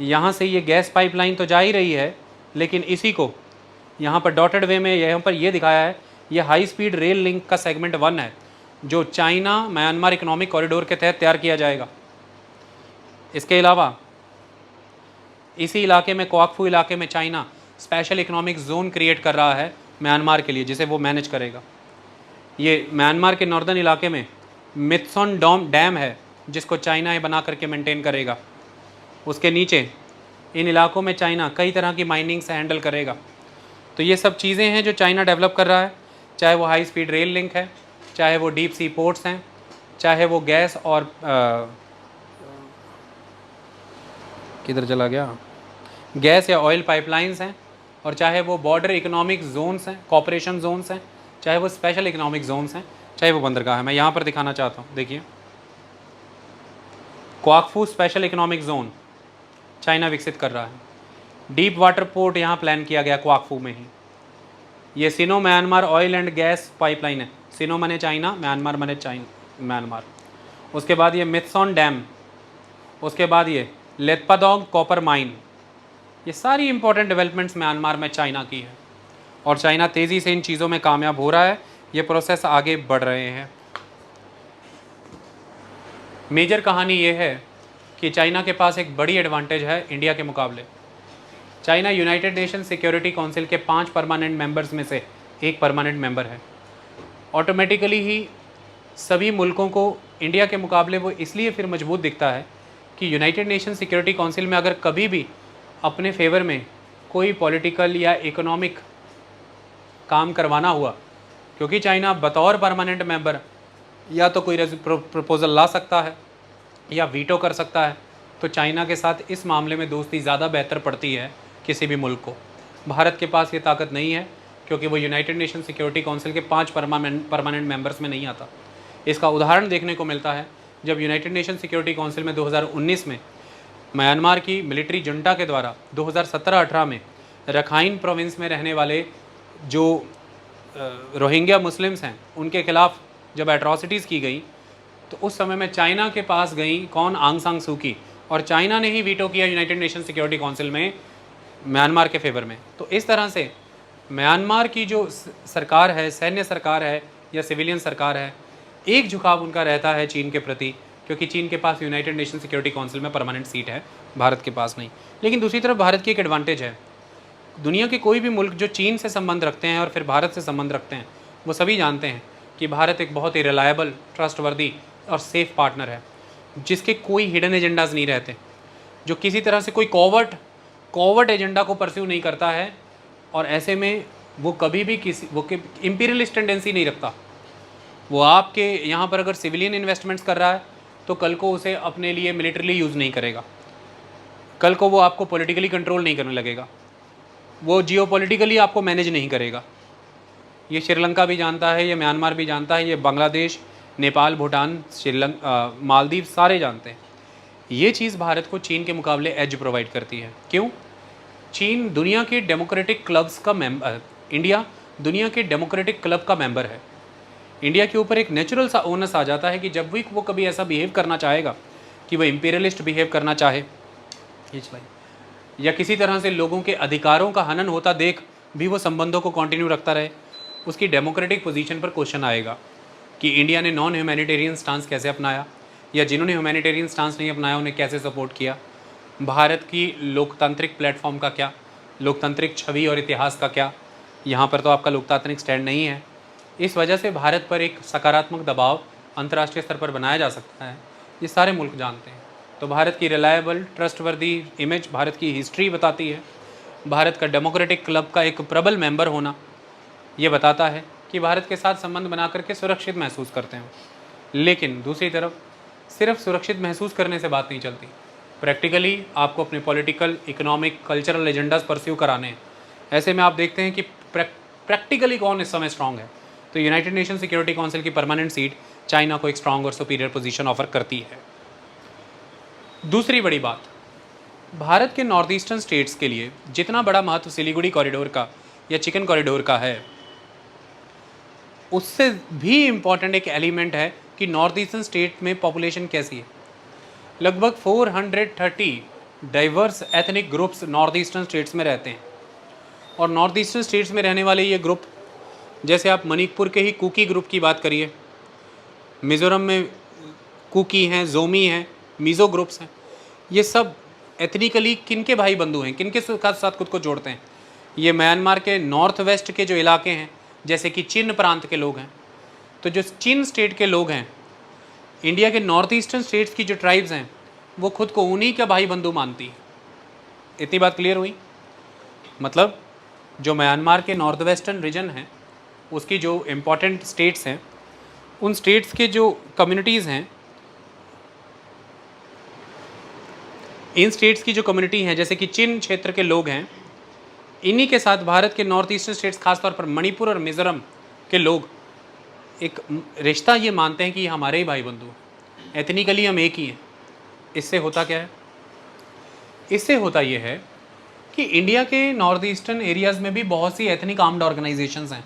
[SPEAKER 1] यहाँ से ये गैस पाइपलाइन तो जा ही रही है, लेकिन इसी को यहाँ पर डॉटेड वे में यहाँ पर ये दिखाया है, ये हाई स्पीड रेल लिंक का सेगमेंट 1 है, जो चाइना म्यांमार इकोनॉमिक कॉरिडोर के तहत तैयार किया जाएगा। इसके अलावा इसी इलाके में, क्वाकफू इलाके में, China special economic zone create कर रहा है म्यांमार के लिए, जिसे वो मैनेज करेगा। ये म्यांमार के नॉर्दर्न इलाके में मित्सोन डैम है, जिसको चाइना ये बना करके मेंटेन करेगा। उसके नीचे इन इलाकों में चाइना कई तरह की माइनिंग से हैंडल करेगा। तो ये सब चीज़ें हैं जो चाइना डेवलप कर रहा है, चाहे वो हाई स्पीड रेल लिंक है, चाहे वो डीप सी पोर्ट्स हैं, चाहे वो गैस और किधर चला गया, गैस या ऑयल पाइपलाइंस हैं, और चाहे वो बॉर्डर इकोनॉमिक जोन्स हैं, कॉपरेशन जोन्स हैं, चाहे वो स्पेशल इकोनॉमिक जोन्स हैं, चाहे वो बंदरगाह है। मैं यहाँ पर दिखाना चाहता हूँ, देखिए, Kyaukphyu special economic zone China विकसित कर रहा है। डीप वाटर पोर्ट यहाँ प्लान किया गया क्वाकफू में ही। ये Sino Myanmar oil and gas pipeline है, सिनो मने चाइना, म्यांमार मने म्यांमार। उसके बाद ये मित्सोन डैम, उसके बाद ये लेत्पादोंग कॉपर माइन। ये सारी इंपॉर्टेंट डेवलपमेंट्स म्यांमार में चाइना की है, और चाइना तेज़ी से इन चीज़ों में कामयाब हो रहा है, ये प्रोसेस आगे बढ़ रहे हैं। मेजर कहानी ये है कि चाइना के पास एक बड़ी एडवांटेज है इंडिया के मुकाबले। China United nation security council के 5 परमानेंट मेंबर्स में से एक परमानेंट मेंबर है। ऑटोमेटिकली ही सभी मुल्कों को इंडिया के मुकाबले वो इसलिए फिर मजबूत दिखता है कि यूनाइटेड नेशन सिक्योरिटी काउंसिल में अगर कभी भी अपने फेवर में कोई पॉलिटिकल या इकोनॉमिक काम करवाना हुआ, क्योंकि चाइना बतौर परमानेंट मेंबर या तो कोई प्रपोज़ल ला सकता है या वीटो कर सकता है, तो चाइना के साथ इस मामले में दोस्ती ज़्यादा बेहतर पड़ती है किसी भी मुल्क को। भारत के पास ये ताकत नहीं है, क्योंकि वो यूनाइटेड नेशन सिक्योरिटी काउंसिल के 5 परमानेंट मेंबर्स में नहीं आता। इसका उदाहरण देखने को मिलता है जब यूनाइटेड नेशन सिक्योरिटी काउंसिल में 2019 में म्यांमार की मिलिट्री जुंटा के द्वारा 2017-18 में रखाइन प्रोविंस में रहने वाले जो रोहिंग्या मुस्लिम्स हैं उनके खिलाफ़ जब एट्रॉसिटीज़ की गई, तो उस समय में चाइना के पास गई कौन, आंग सान सू की, और चाइना ने ही वीटो किया यूनाइटेड नेशन सिक्योरिटी काउंसिल में म्यांमार के फेवर में। तो इस तरह से म्यांमार की जो सरकार है, सैन्य सरकार है या सिविलियन सरकार है, एक झुकाव उनका रहता है चीन के प्रति, क्योंकि चीन के पास यूनाइटेड नेशन सिक्योरिटी काउंसिल में परमानेंट सीट है, भारत के पास नहीं। लेकिन दूसरी तरफ भारत की एक एडवांटेज है, दुनिया के कोई भी मुल्क जो चीन से संबंध रखते हैं और फिर भारत से संबंध रखते हैं, वो सभी जानते हैं कि भारत एक बहुत ही रिलायबल, ट्रस्टवर्दी और सेफ पार्टनर है, जिसके कोई हिडन एजेंडाज नहीं रहते, जो किसी तरह से कोई कोवर्ट एजेंडा को परस्यू नहीं करता है, और ऐसे में वो कभी भी इम्पीरियलिस्ट टेंडेंसी नहीं रखता। वो आपके यहाँ पर अगर सिविलियन इन्वेस्टमेंट्स कर रहा है तो कल को उसे अपने लिए मिलिट्रीली यूज़ नहीं करेगा, कल को वो आपको पॉलिटिकली कंट्रोल नहीं करने लगेगा, वो जियोपॉलिटिकली आपको मैनेज नहीं करेगा। ये श्रीलंका भी जानता है, ये म्यांमार भी जानता है, ये बांग्लादेश, नेपाल, भूटान, मालदीव सारे जानते हैं। ये चीज़ भारत को चीन के मुकाबले एज प्रोवाइड करती है। क्यों? चीन दुनिया के डेमोक्रेटिक क्लब्स का मेंबर, इंडिया दुनिया के डेमोक्रेटिक क्लब का मेंबर है। इंडिया के ऊपर एक नेचुरल सा ओनस आ जाता है कि जब भी वो कभी ऐसा बिहेव करना चाहेगा कि वो इम्पीरियलिस्ट बिहेव करना चाहे या किसी तरह से लोगों के अधिकारों का हनन होता देख भी वो संबंधों को कंटिन्यू रखता रहे, उसकी डेमोक्रेटिक पोजीशन पर क्वेश्चन आएगा कि इंडिया ने नॉन ह्यूमैनिटेरियन स्टांस कैसे अपनाया, या जिन्होंने ह्यूमैनिटेरियन स्टांस नहीं अपनाया उन्हें कैसे सपोर्ट किया, भारत की लोकतांत्रिक प्लेटफॉर्म का क्या, लोकतांत्रिक छवि और इतिहास का क्या। यहाँ पर तो आपका लोकतांत्रिक स्टैंड नहीं है। इस वजह से भारत पर एक सकारात्मक दबाव अंतर्राष्ट्रीय स्तर पर बनाया जा सकता है, ये सारे मुल्क जानते हैं। तो भारत की रिलायबल, ट्रस्टवर्दी इमेज, भारत की हिस्ट्री बताती है, भारत का डेमोक्रेटिक क्लब का एक प्रबल मेंबर होना ये बताता है कि भारत के साथ संबंध बना करके सुरक्षित महसूस करते हैं। लेकिन दूसरी तरफ सिर्फ सुरक्षित महसूस करने से बात नहीं चलती, प्रैक्टिकली आपको अपने political, economic, cultural agendas pursue कराने हैं। ऐसे में आप देखते हैं कि प्रैक्टिकली कौन इस समय स्ट्रांग है, तो यूनाइटेड नेशन सिक्योरिटी काउंसिल की परमानेंट सीट चाइना को एक स्ट्रांग और सुपीरियर पोजीशन ऑफर करती है। दूसरी बड़ी बात, भारत के नॉर्थ ईस्टर्न स्टेट्स के लिए जितना बड़ा महत्व सिलीगुड़ी कॉरिडोर का या चिकन कॉरिडोर का है, उससे भी इम्पॉर्टेंट एक एलिमेंट है कि नॉर्थ ईस्टर्न स्टेट में पॉपुलेशन कैसी है। लगभग 430 diverse ethnic groups north eastern states में रहते हैं, और नॉर्थ ईस्टर्न स्टेट्स में रहने वाले ये ग्रुप, जैसे आप मणिपुर के ही कुकी ग्रुप की बात करिए, मिज़ोरम में कुकी हैं, जोमी हैं, मिज़ो ग्रुप्स हैं, ये सब एथनिकली किन के भाई बंधु हैं, किन के साथ खुद को जोड़ते हैं। ये म्यांमार के नॉर्थ वेस्ट के जो इलाके हैं, जैसे कि चिन प्रांत के लोग हैं, तो जो चिन स्टेट के लोग हैं, इंडिया के नॉर्थ ईस्टर्न स्टेट्स की जो ट्राइब्स हैं, वो खुद को उन्हीं का भाई बंधु मानती है। इतनी बात क्लियर हुई? मतलब जो म्यांमार के नॉर्थ वेस्टर्न रीजन है, उसकी जो इम्पोर्टेंट स्टेट्स हैं, उन स्टेट्स के जो कम्युनिटीज़ हैं, इन स्टेट्स की जो कम्युनिटी हैं, जैसे कि चिन क्षेत्र के लोग हैं, इन्हीं के साथ भारत के नॉर्थ ईस्टर्न स्टेट्स, खासतौर पर मणिपुर और मिज़ोरम के लोग एक रिश्ता ये मानते हैं कि ये हमारे ही भाई बंधु हैं, एथनिकली हम एक ही हैं। इससे होता क्या है? इससे होता ये है कि इंडिया के नॉर्थ ईस्टर्न एरियाज़ में भी बहुत सी एथनिक आर्म्ड ऑर्गेनाइजेशंस हैं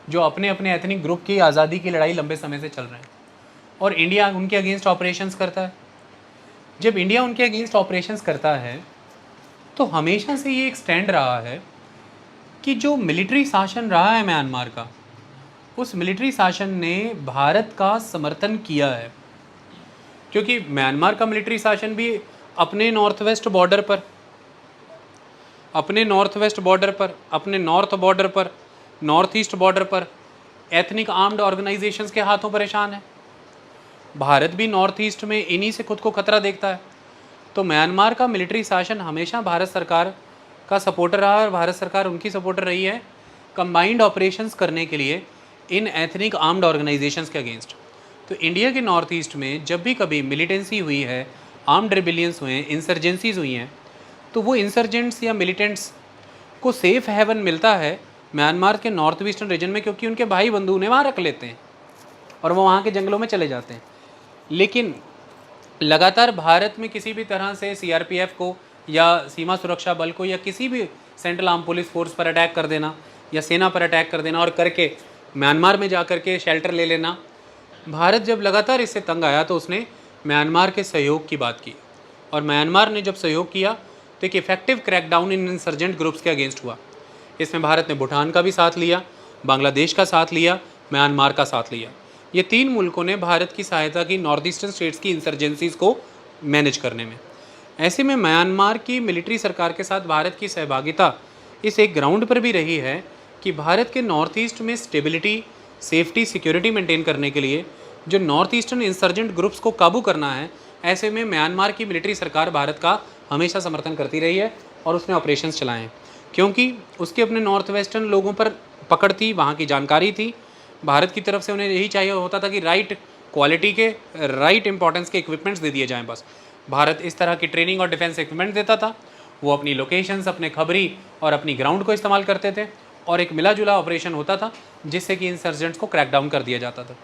[SPEAKER 1] जो अपने अपने एथनिक ग्रुप की आज़ादी की लड़ाई लंबे समय से चल रहे हैं, और इंडिया उनके अगेंस्ट ऑपरेशंस करता है। जब इंडिया उनके अगेंस्ट ऑपरेशंस करता है, तो हमेशा से ये एक स्टैंड रहा है कि जो मिलिट्री शासन रहा है म्यांमार का, उस मिलिट्री शासन ने भारत का समर्थन किया है, क्योंकि म्यांमार का मिलिट्री शासन भी अपने नॉर्थ वेस्ट बॉर्डर पर, अपने नॉर्थ बॉर्डर पर, नॉर्थ ईस्ट बॉर्डर पर एथनिक आर्म्ड ऑर्गेनाइजेशंस के हाथों परेशान है। भारत भी नॉर्थ ईस्ट में इन्हीं से खुद को खतरा देखता है। तो म्यांमार का मिलिट्री शासन हमेशा भारत सरकार का सपोर्टर रहा है, और भारत सरकार उनकी सपोर्टर रही है कंबाइंड ऑपरेशंस करने के लिए इन एथनिक आर्म्ड ऑर्गेनाइजेशंस के अगेंस्ट। तो इंडिया के नॉर्थ ईस्ट में जब भी कभी मिलिटेंसी हुई है, आर्म्ड रिबिलियंस हुए हैं, इंसर्जेंसीज हुई हैं, तो वो इंसर्जेंट्स या मिलिटेंट्स को सेफ़ हेवन मिलता है म्यांमार के नॉर्थ ईस्टर्न रीजन में, क्योंकि उनके भाई बंधु उन्हें वहाँ रख लेते हैं और वो वहाँ के जंगलों में चले जाते हैं। लेकिन लगातार भारत में किसी भी तरह से सीआरपीएफ को या सीमा सुरक्षा बल को या किसी भी सेंट्रल आर्म पुलिस फोर्स पर अटैक कर देना या सेना पर अटैक कर देना और करके म्यांमार में जा कर के शेल्टर ले लेना, भारत जब लगातार इससे तंग आया तो उसने म्यांमार के सहयोग की बात की, और म्यांमार ने जब सहयोग किया तो एक इफेक्टिव क्रैकडाउन इन इंसर्जेंट ग्रुप्स के अगेंस्ट हुआ। इसमें भारत ने भूटान का भी साथ लिया, बांग्लादेश का साथ लिया, म्यांमार का साथ लिया। ये 3 मुल्कों ने भारत की सहायता की नॉर्थ ईस्टर्न स्टेट्स की इंसर्जेंसीज़ को मैनेज करने में। ऐसे में म्यांमार की मिलिट्री सरकार के साथ भारत की सहभागिता इस एक ग्राउंड पर भी रही है कि भारत के नॉर्थ ईस्ट में स्टेबिलिटी, सेफ्टी, सिक्योरिटी मेंटेन करने के लिए जो नॉर्थ ईस्टर्न इंसर्जेंट ग्रुप्स को काबू करना है, ऐसे में म्यांमार की मिलिट्री सरकार भारत का हमेशा समर्थन करती रही है और उसने ऑपरेशंस चलाए हैं, क्योंकि उसके अपने नॉर्थ वेस्टर्न लोगों पर पकड़ थी, वहाँ की जानकारी थी। भारत की तरफ से उन्हें यही चाहिए होता था कि राइट क्वालिटी के, राइट इंपॉर्टेंस के इक्विपमेंट्स दे दिए जाएं। बस भारत इस तरह की ट्रेनिंग और डिफेंस इक्विपमेंट देता था, वो अपनी लोकेशंस, अपने खबरी और अपनी ग्राउंड को इस्तेमाल करते थे, और एक मिला जुला ऑपरेशन होता था जिससे कि इंसर्जेंट्स को क्रैकडाउन कर दिया जाता था।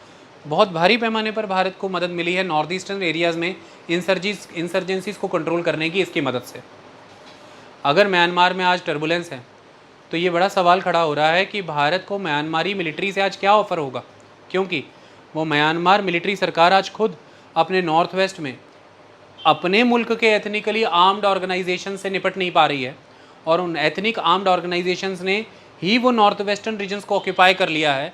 [SPEAKER 1] बहुत भारी पैमाने पर भारत को मदद मिली है नॉर्थ ईस्टर्न एरियाज़ में इंसर्जेंसीज़ को कंट्रोल करने की इसकी मदद से। अगर म्यांमार में आज टर्बुलेंस है तो ये बड़ा सवाल खड़ा हो रहा है कि भारत को म्यांमारी मिलिट्री से आज क्या ऑफ़र होगा, क्योंकि वो म्यांमार मिलिट्री सरकार आज खुद अपने नॉर्थ वेस्ट में अपने मुल्क के एथनिकली आर्म्ड ऑर्गेनाइजेशन से निपट नहीं पा रही है, और उन एथनिक आर्म्ड ऑर्गेनाइजेशंस ने ही वो नॉर्थ वेस्टर्न रीजन्स को ऑक्यूपाई कर लिया है।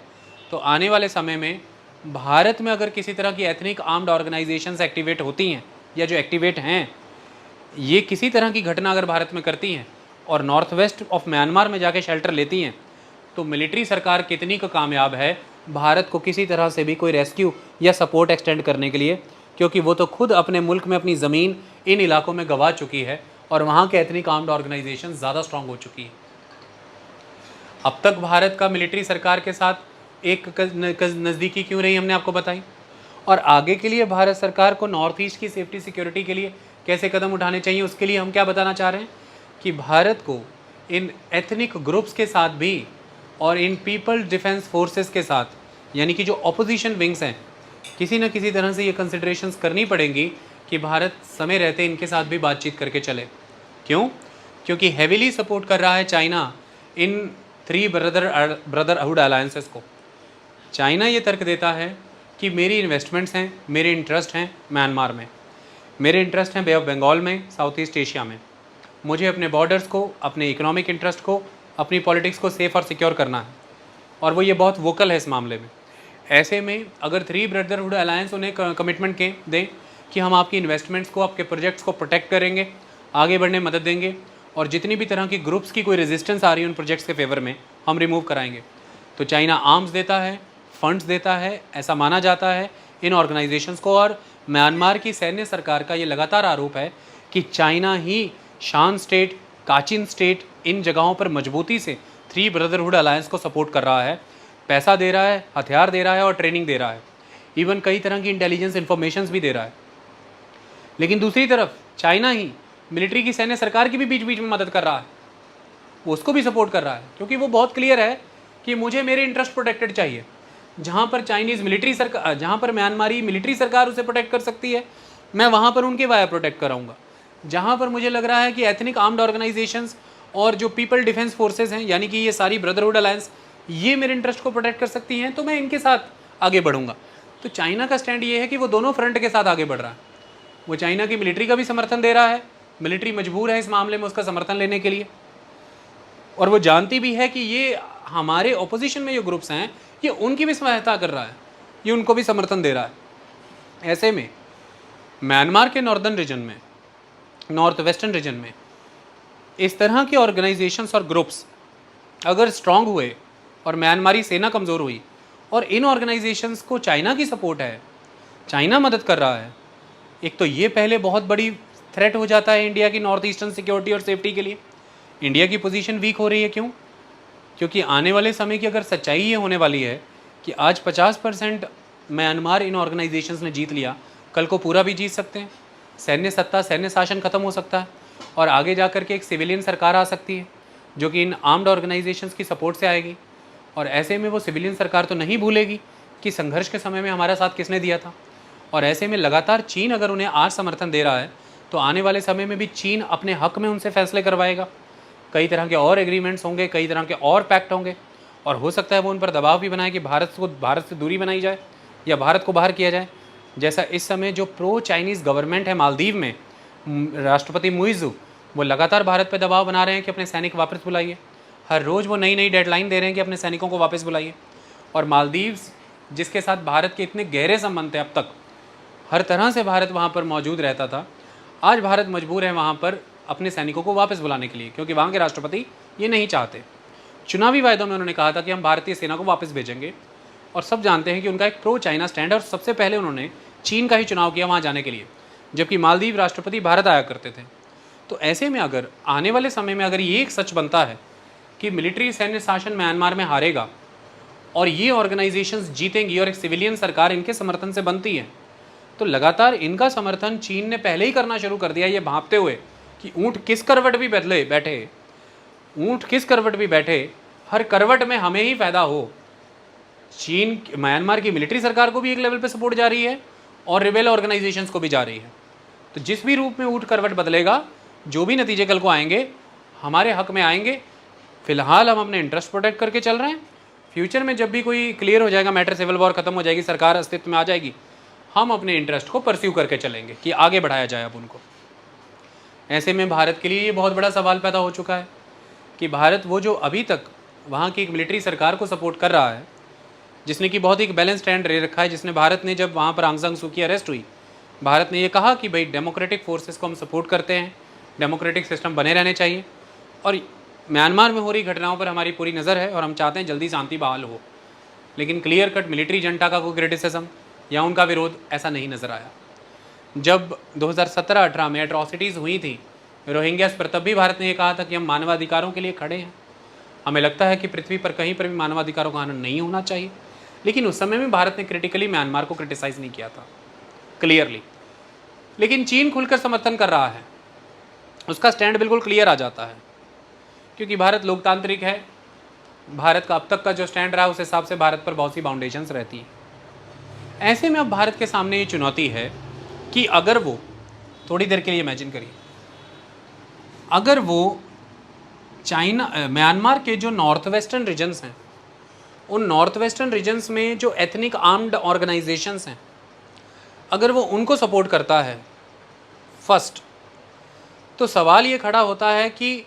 [SPEAKER 1] तो आने वाले समय में भारत में अगर किसी तरह की एथनिक आर्म्ड ऑर्गेनाइजेशंस एक्टिवेट होती हैं या जो एक्टिवेट हैं, ये किसी तरह की घटना अगर भारत में करती हैं और नॉर्थ वेस्ट ऑफ म्यांमार में जाके शेल्टर लेती हैं, तो मिलिट्री सरकार कितनी का कामयाब है भारत को किसी तरह से भी कोई रेस्क्यू या सपोर्ट एक्सटेंड करने के लिए, क्योंकि वो तो खुद अपने मुल्क में अपनी ज़मीन इन इलाकों में गंवा चुकी है और वहाँ के एथनिक आर्म्ड ऑर्गेनाइजेशन ज़्यादा स्ट्रॉन्ग हो चुकी है। अब तक भारत का मिलिट्री सरकार के साथ एक नज़दीकी क्यों रही, हमने आपको बताई, और आगे के लिए भारत सरकार को नॉर्थ ईस्ट की सेफ्टी सिक्योरिटी के लिए कैसे कदम उठाने चाहिए, उसके लिए हम क्या बताना चाह रहे हैं कि भारत को इन एथनिक ग्रुप्स के साथ भी और इन पीपल डिफेंस फोर्सेस के साथ, यानी कि जो ऑपोजिशन विंग्स हैं, किसी न किसी तरह से ये कंसिडरेशंस करनी पड़ेंगी कि भारत समय रहते इनके साथ भी बातचीत करके चले। क्यों? क्योंकि हेविली सपोर्ट कर रहा है चाइना इन 3 ब्रदरहुड अलायंसेस को। चाइना ये तर्क देता है कि मेरी इन्वेस्टमेंट्स हैं, मेरे इंटरेस्ट हैं म्यांमार में, मेरे इंटरेस्ट हैं बे ऑफ बंगाल में, साउथ ईस्ट एशिया में। मुझे अपने बॉर्डर्स को, अपने इकोनॉमिक इंटरेस्ट को, अपनी पॉलिटिक्स को सेफ और सिक्योर करना है, और वो ये बहुत वोकल है इस मामले में। ऐसे में अगर 3 ब्रदरहुड अलायंस उन्हें कमिटमेंट के दें कि हम आपकी इन्वेस्टमेंट्स को, आपके प्रोजेक्ट्स को प्रोटेक्ट करेंगे, आगे बढ़ने में मदद देंगे, और जितनी भी तरह की ग्रुप्स की कोई रेजिस्टेंस आ रही है उन प्रोजेक्ट्स के फेवर में हम रिमूव कराएंगे। तो चाइना आर्म्स देता है, फंड्स देता है, ऐसा माना जाता है इन ऑर्गेनाइजेशंस को। और म्यांमार की सैन्य सरकार का ये लगातार आरोप है कि चाइना ही शान स्टेट, काचिन स्टेट, इन जगहों पर मजबूती से 3 ब्रदरहुड अलायंस को सपोर्ट कर रहा है, पैसा दे रहा है, हथियार दे रहा है और ट्रेनिंग दे रहा है, इवन कई तरह की इंटेलिजेंस इन्फॉर्मेशन भी दे रहा है। लेकिन दूसरी तरफ चाइना ही मिलिट्री की, सैन्य सरकार की भी बीच बीच में मदद कर रहा है, वो उसको भी सपोर्ट कर रहा है, क्योंकि वो बहुत क्लियर है कि मुझे मेरे इंटरेस्ट प्रोटेक्टेड चाहिए। जहाँ पर चाइनीज़ मिलिट्री सरकार, जहाँ पर म्यांमारी मिलिट्री सरकार उसे प्रोटेक्ट कर सकती है, मैं वहाँ पर उनके वाया प्रोटेक्ट कराऊंगा। जहाँ पर मुझे लग रहा है कि एथनिक आर्म्ड ऑर्गेनाइजेशंस और जो पीपल डिफेंस फोर्सेस हैं, यानी कि ये सारी ब्रदरहुड अलायंस, ये मेरे इंटरेस्ट को प्रोटेक्ट कर सकती हैं, तो मैं इनके साथ आगे बढ़ूंगा। तो चाइना का स्टैंड ये है कि वो दोनों फ्रंट के साथ आगे बढ़ रहा है। वो चाइना की मिलिट्री का भी समर्थन दे रहा है, मिलिट्री मजबूर है इस मामले में उसका समर्थन लेने के लिए, और वो जानती भी है कि ये हमारे ऑपोजिशन में जो ग्रुप्स हैं ये उनकी भी सहायता कर रहा है, ये उनको भी समर्थन दे रहा है। ऐसे में म्यांमार के नॉर्दर्न रीजन में, नॉर्थ वेस्टर्न रीजन में इस तरह के ऑर्गेनाइजेशंस और ग्रुप्स अगर स्ट्रांग हुए और म्यांमारी सेना कमज़ोर हुई और इन ऑर्गेनाइजेशंस को चाइना की सपोर्ट है, चाइना मदद कर रहा है, एक तो ये पहले बहुत बड़ी थ्रेट हो जाता है इंडिया की नॉर्थ ईस्टर्न सिक्योरिटी और सेफ्टी के लिए। इंडिया की पोजीशन वीक हो रही है। क्यों? क्योंकि आने वाले समय की अगर सच्चाई ये होने वाली है कि आज 50% म्यांमार इन ऑर्गेनाइजेशंस ने जीत लिया, कल को पूरा भी जीत सकते हैं, सैन्य सत्ता, सैन्य शासन खत्म हो सकता है और आगे जाकर के एक सिविलियन सरकार आ सकती है जो कि इन आर्म्ड ऑर्गेनाइजेशंस की सपोर्ट से आएगी। और ऐसे में वो सिविलियन सरकार तो नहीं भूलेगी कि संघर्ष के समय में हमारा साथ किसने दिया था, और ऐसे में लगातार चीन अगर उन्हें आज समर्थन दे रहा है तो आने वाले समय में भी चीन अपने हक में उनसे फैसले करवाएगा। कई तरह के और एग्रीमेंट्स होंगे, कई तरह के और पैक्ट होंगे, और हो सकता है वो उन पर दबाव भी बनाए कि भारत से दूरी बनाई जाए या भारत को बाहर किया जाए। जैसा इस समय जो प्रो चाइनीज़ गवर्नमेंट है मालदीव में, राष्ट्रपति मुइज़ू, वो लगातार भारत पर दबाव बना रहे हैं कि अपने सैनिक वापस बुलाइए। हर रोज़ वो नई नई डेडलाइन दे रहे हैं कि अपने सैनिकों को वापस बुलाइए। और मालदीव्स जिसके साथ भारत के इतने गहरे संबंध थे, अब तक हर तरह से भारत वहाँ पर मौजूद रहता था, आज भारत मजबूर है वहाँ पर अपने सैनिकों को वापस बुलाने के लिए, क्योंकि वहाँ के राष्ट्रपति ये नहीं चाहते। चुनावी वायदों में उन्होंने कहा था कि हम भारतीय सेना को वापस भेजेंगे, और सब जानते हैं कि उनका एक प्रो चाइना स्टैंड है, और सबसे पहले उन्होंने चीन का ही चुनाव किया वहाँ जाने के लिए, जबकि मालदीव राष्ट्रपति भारत आया करते थे। तो ऐसे में अगर आने वाले समय में अगर ये एक सच बनता है कि मिलिट्री सैन्य शासन म्यांमार में हारेगा और ये ऑर्गेनाइजेशंस जीतेंगी और एक सिविलियन सरकार इनके समर्थन से बनती है, तो लगातार इनका समर्थन चीन ने पहले ही करना शुरू कर दिया, ये भांपते हुए कि ऊँट किस करवट भी बदले बैठे, ऊँट किस करवट भी बैठे, हर करवट में हमें ही फ़ायदा हो। चीन म्यांमार की मिलिट्री सरकार को भी एक लेवल पे सपोर्ट जा रही है और रिबेल ऑर्गेनाइजेशंस को भी जा रही है। तो जिस भी रूप में ऊँट करवट बदलेगा, जो भी नतीजे कल को आएंगे हमारे हक में आएंगे। फिलहाल हम अपने इंटरेस्ट प्रोटेक्ट करके चल रहे हैं। फ्यूचर में जब भी कोई क्लियर हो जाएगा मैटर, सिविल वॉर खत्म हो जाएगी, सरकार अस्तित्व में आ जाएगी, हम अपने इंटरेस्ट को परस्यू करके चलेंगे कि आगे बढ़ाया जाए अब उनको। ऐसे में भारत के लिए ये बहुत बड़ा सवाल पैदा हो चुका है कि भारत वो जो अभी तक वहाँ की एक मिलिट्री सरकार को सपोर्ट कर रहा है, जिसने कि बहुत ही बैलेंस स्टैंड ले रखा है, जिसने भारत ने जब वहाँ पर आंग सान सू की अरेस्ट हुई, भारत ने ये कहा कि भाई डेमोक्रेटिक फोर्सेस को हम सपोर्ट करते हैं, डेमोक्रेटिक सिस्टम बने रहने चाहिए, और म्यांमार में हो रही घटनाओं पर हमारी पूरी नज़र है और हम चाहते हैं जल्दी शांति बहाल हो। लेकिन क्लियर कट मिलिट्री जंटा का कोई क्रिटिसिज्म या उनका विरोध ऐसा नहीं नज़र आया। जब 2017-18 में एट्रॉसिटीज़ हुई थी रोहिंग्यास पर, तब भी भारत ने ये कहा था कि हम मानवाधिकारों के लिए खड़े हैं, हमें लगता है कि पृथ्वी पर कहीं पर भी मानवाधिकारों का हनन नहीं होना चाहिए। लेकिन उस समय में भारत ने क्रिटिकली म्यांमार को क्रिटिसाइज नहीं किया था क्लियरली। लेकिन चीन खुलकर समर्थन कर रहा है, उसका स्टैंड बिल्कुल क्लियर आ जाता है, क्योंकि भारत लोकतांत्रिक है। भारत का अब तक का जो स्टैंड रहा उस हिसाब से भारत पर बहुत सी बाउंडेशंस रहती हैं। ऐसे में अब भारत के सामने ये चुनौती है कि अगर वो, थोड़ी देर के लिए इमेजिन करिए, अगर वो म्यांमार के जो नॉर्थ वेस्टर्न रीजन्स हैं, उन नॉर्थ वेस्टर्न रीजन्स में जो एथनिक आर्म्ड ऑर्गेनाइजेशंस हैं, अगर वो उनको सपोर्ट करता है फर्स्ट, तो सवाल ये खड़ा होता है कि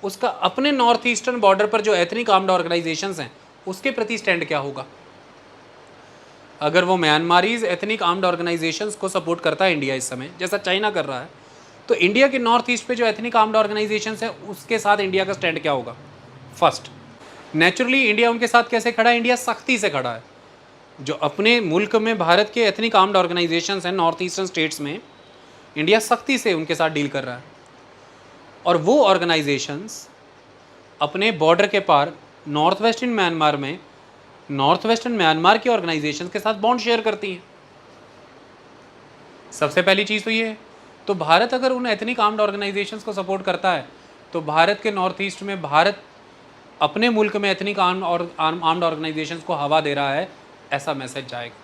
[SPEAKER 1] उसका अपने नॉर्थ ईस्टर्न बॉर्डर पर जो एथनिक आर्म्ड ऑर्गेनाइजेशंस हैं उसके प्रति स्टैंड क्या होगा। अगर वो म्यांमारीज एथनिक आर्म्ड ऑर्गेनाइजेशंस को सपोर्ट करता है इंडिया इस समय, जैसा चाइना कर रहा है, तो इंडिया के नॉर्थ ईस्ट पे जो एथनिक आर्म्ड ऑर्गेनाइजेशंस हैं उसके साथ इंडिया का स्टैंड क्या होगा। फर्स्ट, नेचुरली इंडिया उनके साथ कैसे खड़ा है? इंडिया सख्ती से खड़ा है। जो अपने मुल्क में भारत के एथनिक आर्म्ड ऑर्गेनाइजेशंस हैं नॉर्थ ईस्टर्न स्टेट्स में, इंडिया सख्ती से उनके साथ डील कर रहा है। और वो ऑर्गेनाइजेशंस अपने बॉर्डर के पार नॉर्थ वेस्टर्न म्यांमार में नॉर्थ वेस्टर्न म्यांमार की ऑर्गेनाइजेशंस के साथ बॉन्ड शेयर करती हैं। सबसे पहली चीज़ तो ये है। तो भारत अगर उन एथनिक आर्म्ड ऑर्गेनाइजेशंस को सपोर्ट करता है तो भारत के नॉर्थ ईस्ट में भारत अपने मुल्क में एथनिक आर्म्ड ऑर्गेनाइजेशंस को हवा दे रहा है, ऐसा मैसेज जाएगा।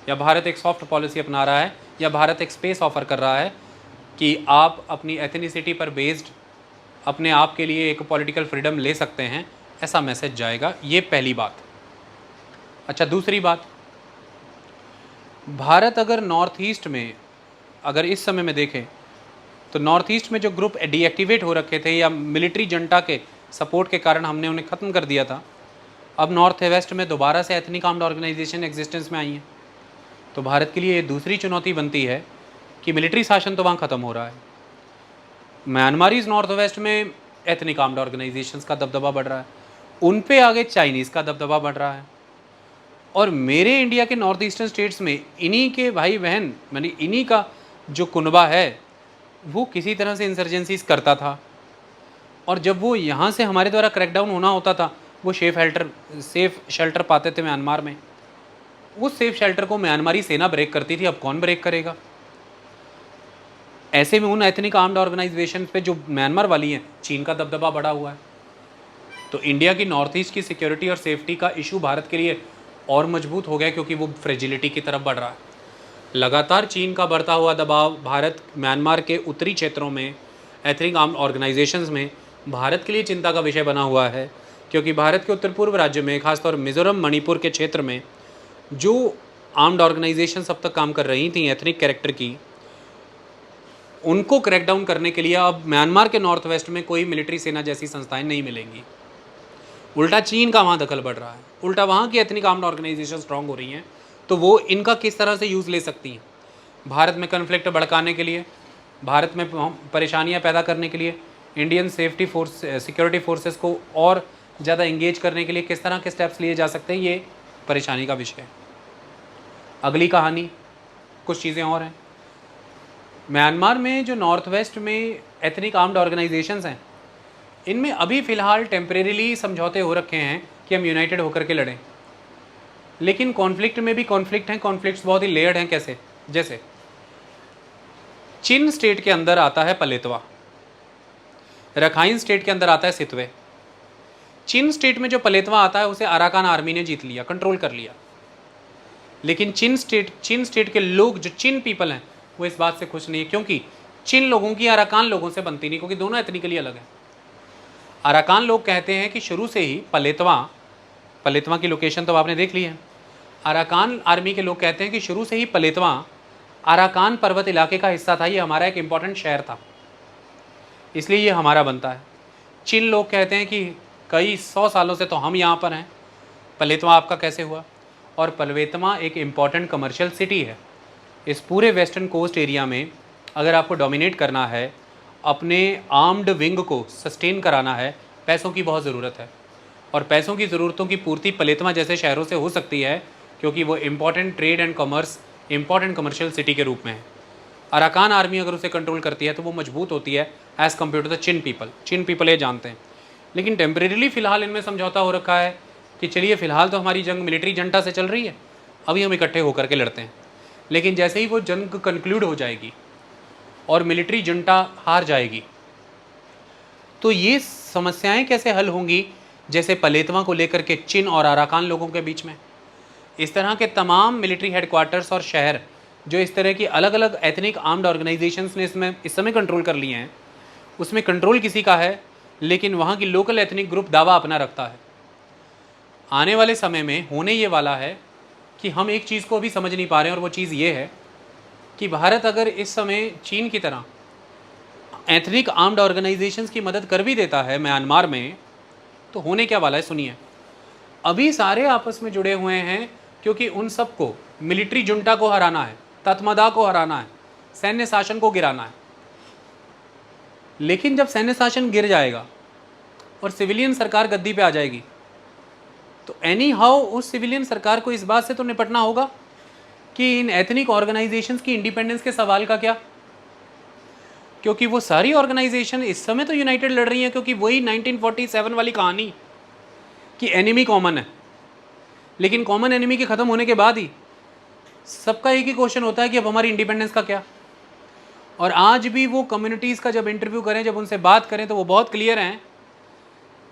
[SPEAKER 1] या भारत एक सॉफ्ट पॉलिसी अपना रहा है, या भारत एक स्पेस ऑफर कर रहा है कि आप अपनी एथनिसिटी पर बेस्ड अपने आप के लिए एक पॉलिटिकल फ्रीडम ले सकते हैं, ऐसा मैसेज जाएगा। ये पहली बात। अच्छा, दूसरी बात, भारत अगर नॉर्थ ईस्ट में, अगर इस समय में देखें तो नॉर्थ ईस्ट में जो ग्रुप डीएक्टिवेट हो रखे थे या मिलिट्री जंटा के सपोर्ट के कारण हमने उन्हें ख़त्म कर दिया था, अब नॉर्थ वेस्ट में दोबारा से एथनिक आर्म्ड ऑर्गेनाइजेशन एग्जिस्टेंस में आई हैं। तो भारत के लिए ये दूसरी चुनौती बनती है कि मिलिट्री शासन तो वहाँ ख़त्म हो रहा है, म्यांमारीज नॉर्थ वेस्ट में एथनिक आर्म्ड ऑर्गेनाइजेशंस का दबदबा बढ़ रहा है, उन पे आगे चाइनीज़ का दबदबा बढ़ रहा है, और मेरे इंडिया के नॉर्थ ईस्टर्न स्टेट्स में इन्हीं के भाई बहन, यानी इन्हीं का जो कुनबा है वो किसी तरह से इंसर्जेंसीज करता था, और जब वो यहाँ से हमारे द्वारा क्रैकडाउन होना होता था वो सेफ शेल्टर पाते थे म्यांमार में। उस सेफ शेल्टर को म्यांमारी सेना ब्रेक करती थी, अब कौन ब्रेक करेगा। ऐसे में उन एथनिक आर्म्ड ऑर्गेनाइजेशन पे जो म्यांमार वाली हैं, चीन का दबदबा बढ़ा हुआ है। तो इंडिया की नॉर्थ ईस्ट की सिक्योरिटी और सेफ्टी का इशू भारत के लिए और मजबूत हो गया, क्योंकि वो फ्रेजिलिटी की तरफ बढ़ रहा है। लगातार चीन का बढ़ता हुआ दबाव भारत म्यांमार के उत्तरी क्षेत्रों में एथनिक आर्म्ड ऑर्गेनाइजेशंस में भारत के लिए चिंता का विषय बना हुआ है, क्योंकि भारत के उत्तर पूर्व राज्य में, खासतौर मिज़ोरम मणिपुर के क्षेत्र में जो आर्म्ड ऑर्गेनाइजेशंस अब तक काम कर रही थी एथनिक कैरेक्टर की, उनको क्रैकडाउन करने के लिए अब म्यांमार के नॉर्थ वेस्ट में कोई मिलिट्री सेना जैसी संस्थाएं नहीं मिलेंगी। उल्टा चीन का वहाँ दखल बढ़ रहा है, उल्टा वहाँ की एथनिक आर्म्ड ऑर्गेनाइजेशन स्ट्रांग हो रही हैं, तो वो इनका किस तरह से यूज़ ले सकती हैं भारत में कन्फ्लिक्ट भड़काने के लिए, भारत में परेशानियाँ पैदा करने के लिए, इंडियन सिक्योरिटी फोर्सेस को और ज़्यादा इंगेज करने के लिए किस तरह के स्टेप्स लिए जा सकते हैं, ये परेशानी का विषय है। अगली कहानी, कुछ चीज़ें और हैं। म्यांमार में जो नॉर्थ वेस्ट में एथनिक आर्म्ड ऑर्गेनाइजेशंस हैं, इनमें अभी फ़िलहाल टेम्परेरीली समझौते हो रखे हैं कि हम यूनाइटेड होकर के लड़ें, लेकिन कॉन्फ्लिक्ट में भी कॉन्फ्लिक्ट हैं, कॉन्फ्लिक्ट्स बहुत ही लेयर्ड हैं। कैसे? जैसे चिन स्टेट के अंदर आता है पलेतवा, रखाइन स्टेट के अंदर आता है सितवे। चिन स्टेट में जो पलेतवा आता है उसे अराकान आर्मी ने जीत लिया, कंट्रोल कर लिया, लेकिन चिन स्टेट के लोग, जो चिन पीपल हैं, वो इस बात से खुश नहीं है, क्योंकि चिन लोगों की अराकान लोगों से बनती नहीं, क्योंकि दोनों एथनिकली अलग हैं। अराकान लोग कहते हैं कि शुरू से ही पलेतवा की लोकेशन तो आपने देख ली है। अराकान आर्मी के लोग कहते हैं कि शुरू से ही पलेतवा अराकान पर्वत इलाके का हिस्सा था, ये हमारा एक इम्पॉर्टेंट शहर था, इसलिए ये हमारा बनता है। चिन लोग कहते हैं कि कई 100 सालों से तो हम यहाँ पर हैं, पलेतवा आपका कैसे हुआ। और पलेतवा एक इम्पॉर्टेंट कमर्शियल सिटी है। इस पूरे वेस्टर्न कोस्ट एरिया में अगर आपको डोमिनेट करना है, अपने आर्म्ड विंग को सस्टेन कराना है, पैसों की बहुत ज़रूरत है, और पैसों की ज़रूरतों की पूर्ति पलेतवा जैसे शहरों से हो सकती है, क्योंकि वो important trade and commerce, important commercial city के रूप में है। अराकान आर्मी अगर उसे कंट्रोल करती है तो वो मजबूत होती है as compare to the Chin people ये जानते हैं। लेकिन टेम्परेरीली फ़िलहाल इनमें समझौता हो रखा है कि चलिए फ़िलहाल तो हमारी जंग मिलिट्री जंटा से चल रही है, अभी हम इकट्ठे होकर के लड़ते हैं। लेकिन जैसे ही वो जंग कंक्लूड हो जाएगी और मिलिट्री जंटा हार जाएगी, तो ये समस्याएं कैसे हल होंगी, जैसे पलेतवा को लेकर के चिन और अराकान लोगों के बीच में। इस तरह के तमाम मिलिट्री हेडक्वार्टर्स और शहर जो इस तरह की अलग अलग एथनिक आर्म्ड ऑर्गेनाइजेशंस ने इस समय कंट्रोल कर लिए हैं, उसमें कंट्रोल किसी का है, लेकिन वहाँ की लोकल एथनिक ग्रुप दावा अपना रखता है। आने वाले समय में होने ये वाला है कि हम एक चीज़ को अभी समझ नहीं पा रहे हैं, और वो चीज़ ये है कि भारत अगर इस समय चीन की तरह एथनिक आर्म्ड ऑर्गेनाइजेशंस की मदद कर भी देता है म्यांमार में, तो होने क्या वाला है सुनिए। अभी सारे आपस में जुड़े हुए हैं क्योंकि उन सबको मिलिट्री जुंटा को हराना है, तत्मदा को हराना है, सैन्य शासन को गिराना है। लेकिन जब सैन्य शासन गिर जाएगा और सिविलियन सरकार गद्दी पे आ जाएगी, तो एनी हाउ उस सिविलियन सरकार को इस बात से तो निपटना होगा कि इन एथनिक ऑर्गेनाइजेशंस की इंडिपेंडेंस के सवाल का क्या, क्योंकि वो सारी ऑर्गेनाइजेशन इस समय तो यूनाइटेड लड़ रही हैं, क्योंकि वही 1947 वाली कहानी कि एनिमी कॉमन है, लेकिन कॉमन एनिमी के ख़त्म होने के बाद ही सबका एक ही क्वेश्चन होता है कि अब हमारी इंडिपेंडेंस का क्या। और आज भी वो कम्युनिटीज़ का जब इंटरव्यू करें, जब उनसे बात करें, तो वो बहुत क्लियर हैं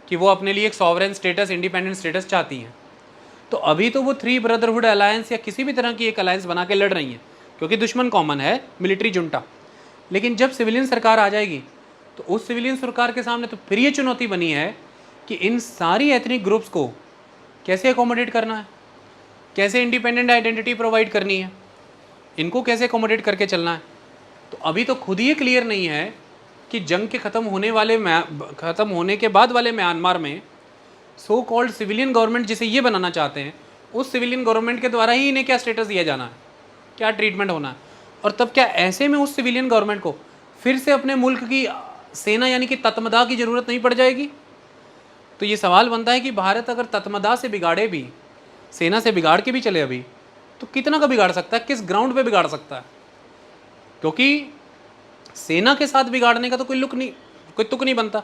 [SPEAKER 1] कि वो अपने लिए एक सॉवरेन स्टेटस, इंडिपेंडेंट स्टेटस चाहती हैं। तो अभी तो वो थ्री ब्रदरहुड अलायंस या किसी भी तरह की एक अलायंस बना के लड़ रही हैं, क्योंकि दुश्मन कॉमन है, मिलिट्री जुंटा। लेकिन जब सिविलियन सरकार आ जाएगी, तो उस सिविलियन सरकार के सामने तो फिर ये चुनौती बनी है कि इन सारी एथनिक ग्रुप्स को कैसे अकोमोडेट करना है, कैसे इंडिपेंडेंट आइडेंटिटी प्रोवाइड करनी है, इनको कैसे अकोमोडेट करके चलना है। तो अभी तो खुद ही क्लियर नहीं है कि जंग के ख़त्म होने के बाद वाले म्यांमार में सो कॉल्ड सिविलियन गवर्नमेंट जिसे ये बनाना चाहते हैं, उस सिविलियन गवर्नमेंट के द्वारा ही इन्हें क्या स्टेटस दिया जाना है, क्या ट्रीटमेंट होना है। और तब क्या ऐसे में उस सिविलियन गवर्नमेंट को फिर से अपने मुल्क की सेना यानी कि तत्मदा की ज़रूरत नहीं पड़ जाएगी। तो ये सवाल बनता है कि भारत अगर तत्मदा से बिगाड़े भी, सेना से बिगाड़ के भी चले अभी, तो कितना का बिगाड़ सकता है, किस ग्राउंड पे बिगाड़ सकता है। क्योंकि सेना के साथ बिगाड़ने का तो कोई तुक नहीं बनता।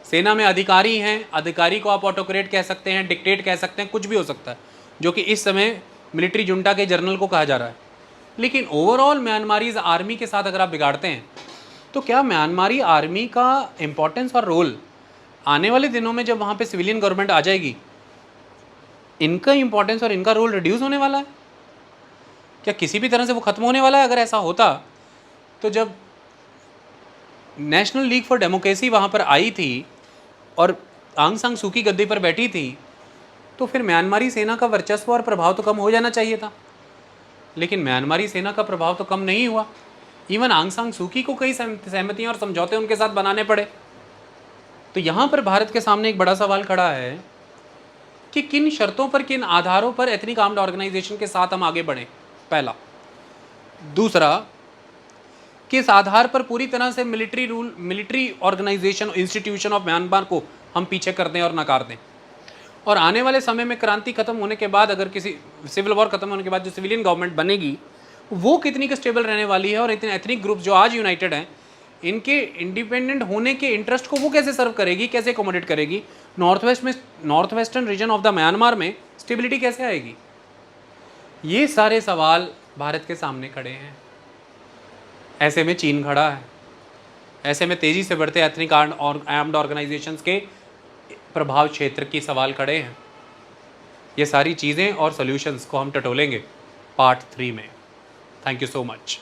[SPEAKER 1] सेना में अधिकारी हैं, अधिकारी को आप ऑटोक्रेट कह सकते हैं, डिक्टेट कह सकते हैं, कुछ भी हो सकता है, जो कि इस समय मिलिट्री जुंटा के जनरल को कहा जा रहा है। लेकिन ओवरऑल म्यांमारीज आर्मी के साथ अगर आप बिगाड़ते हैं, तो क्या म्यांमारी आर्मी का इम्पोर्टेंस और रोल आने वाले दिनों में, जब वहाँ पे सिविलियन गवर्नमेंट आ जाएगी, इनका इम्पोर्टेंस और इनका रोल रिड्यूस होने वाला है? क्या किसी भी तरह से वो ख़त्म होने वाला है? अगर ऐसा होता तो जब नेशनल लीग फॉर डेमोक्रेसी वहाँ पर आई थी और आंग सान सू की गद्दी पर बैठी थी, तो फिर म्यांमारी सेना का वर्चस्व और प्रभाव तो कम हो जाना चाहिए था। लेकिन म्यांमारी सेना का प्रभाव तो कम नहीं हुआ। इवन आंग सान सू की को कई सहमतियाँ और समझौते उनके साथ बनाने पड़े। तो यहाँ पर भारत के सामने एक बड़ा सवाल खड़ा है कि किन शर्तों पर, किन आधारों पर एथनिक आर्म्ड ऑर्गेनाइजेशन के साथ हम आगे बढ़ें, पहला। दूसरा, किस आधार पर पूरी तरह से military organisation, institution of Myanmar को हम पीछे कर दें और नकार दें। और आने वाले समय में क्रांति खत्म होने के बाद, अगर किसी सिविल वॉर खत्म होने के बाद जो सिविलियन गवर्नमेंट बनेगी, वो कितनी स्टेबल रहने वाली है, और इतने एथनिक ग्रुप जो आज यूनाइटेड हैं, इनके इंडिपेंडेंट होने के इंटरेस्ट को वो कैसे सर्व करेगी, कैसे अकोमोडेट करेगी। North western region of the Myanmar में स्टेबिलिटी कैसे आएगी। ये सारे सवाल भारत के सामने खड़े हैं। ऐसे में चीन खड़ा है, ऐसे में तेज़ी से बढ़ते एथनिक आर्म्ड ऑर्गेनाइजेशंस के प्रभाव क्षेत्र की सवाल खड़े हैं। ये सारी चीज़ें और सॉल्यूशंस को हम टटोलेंगे पार्ट 3 में। Thank you so much.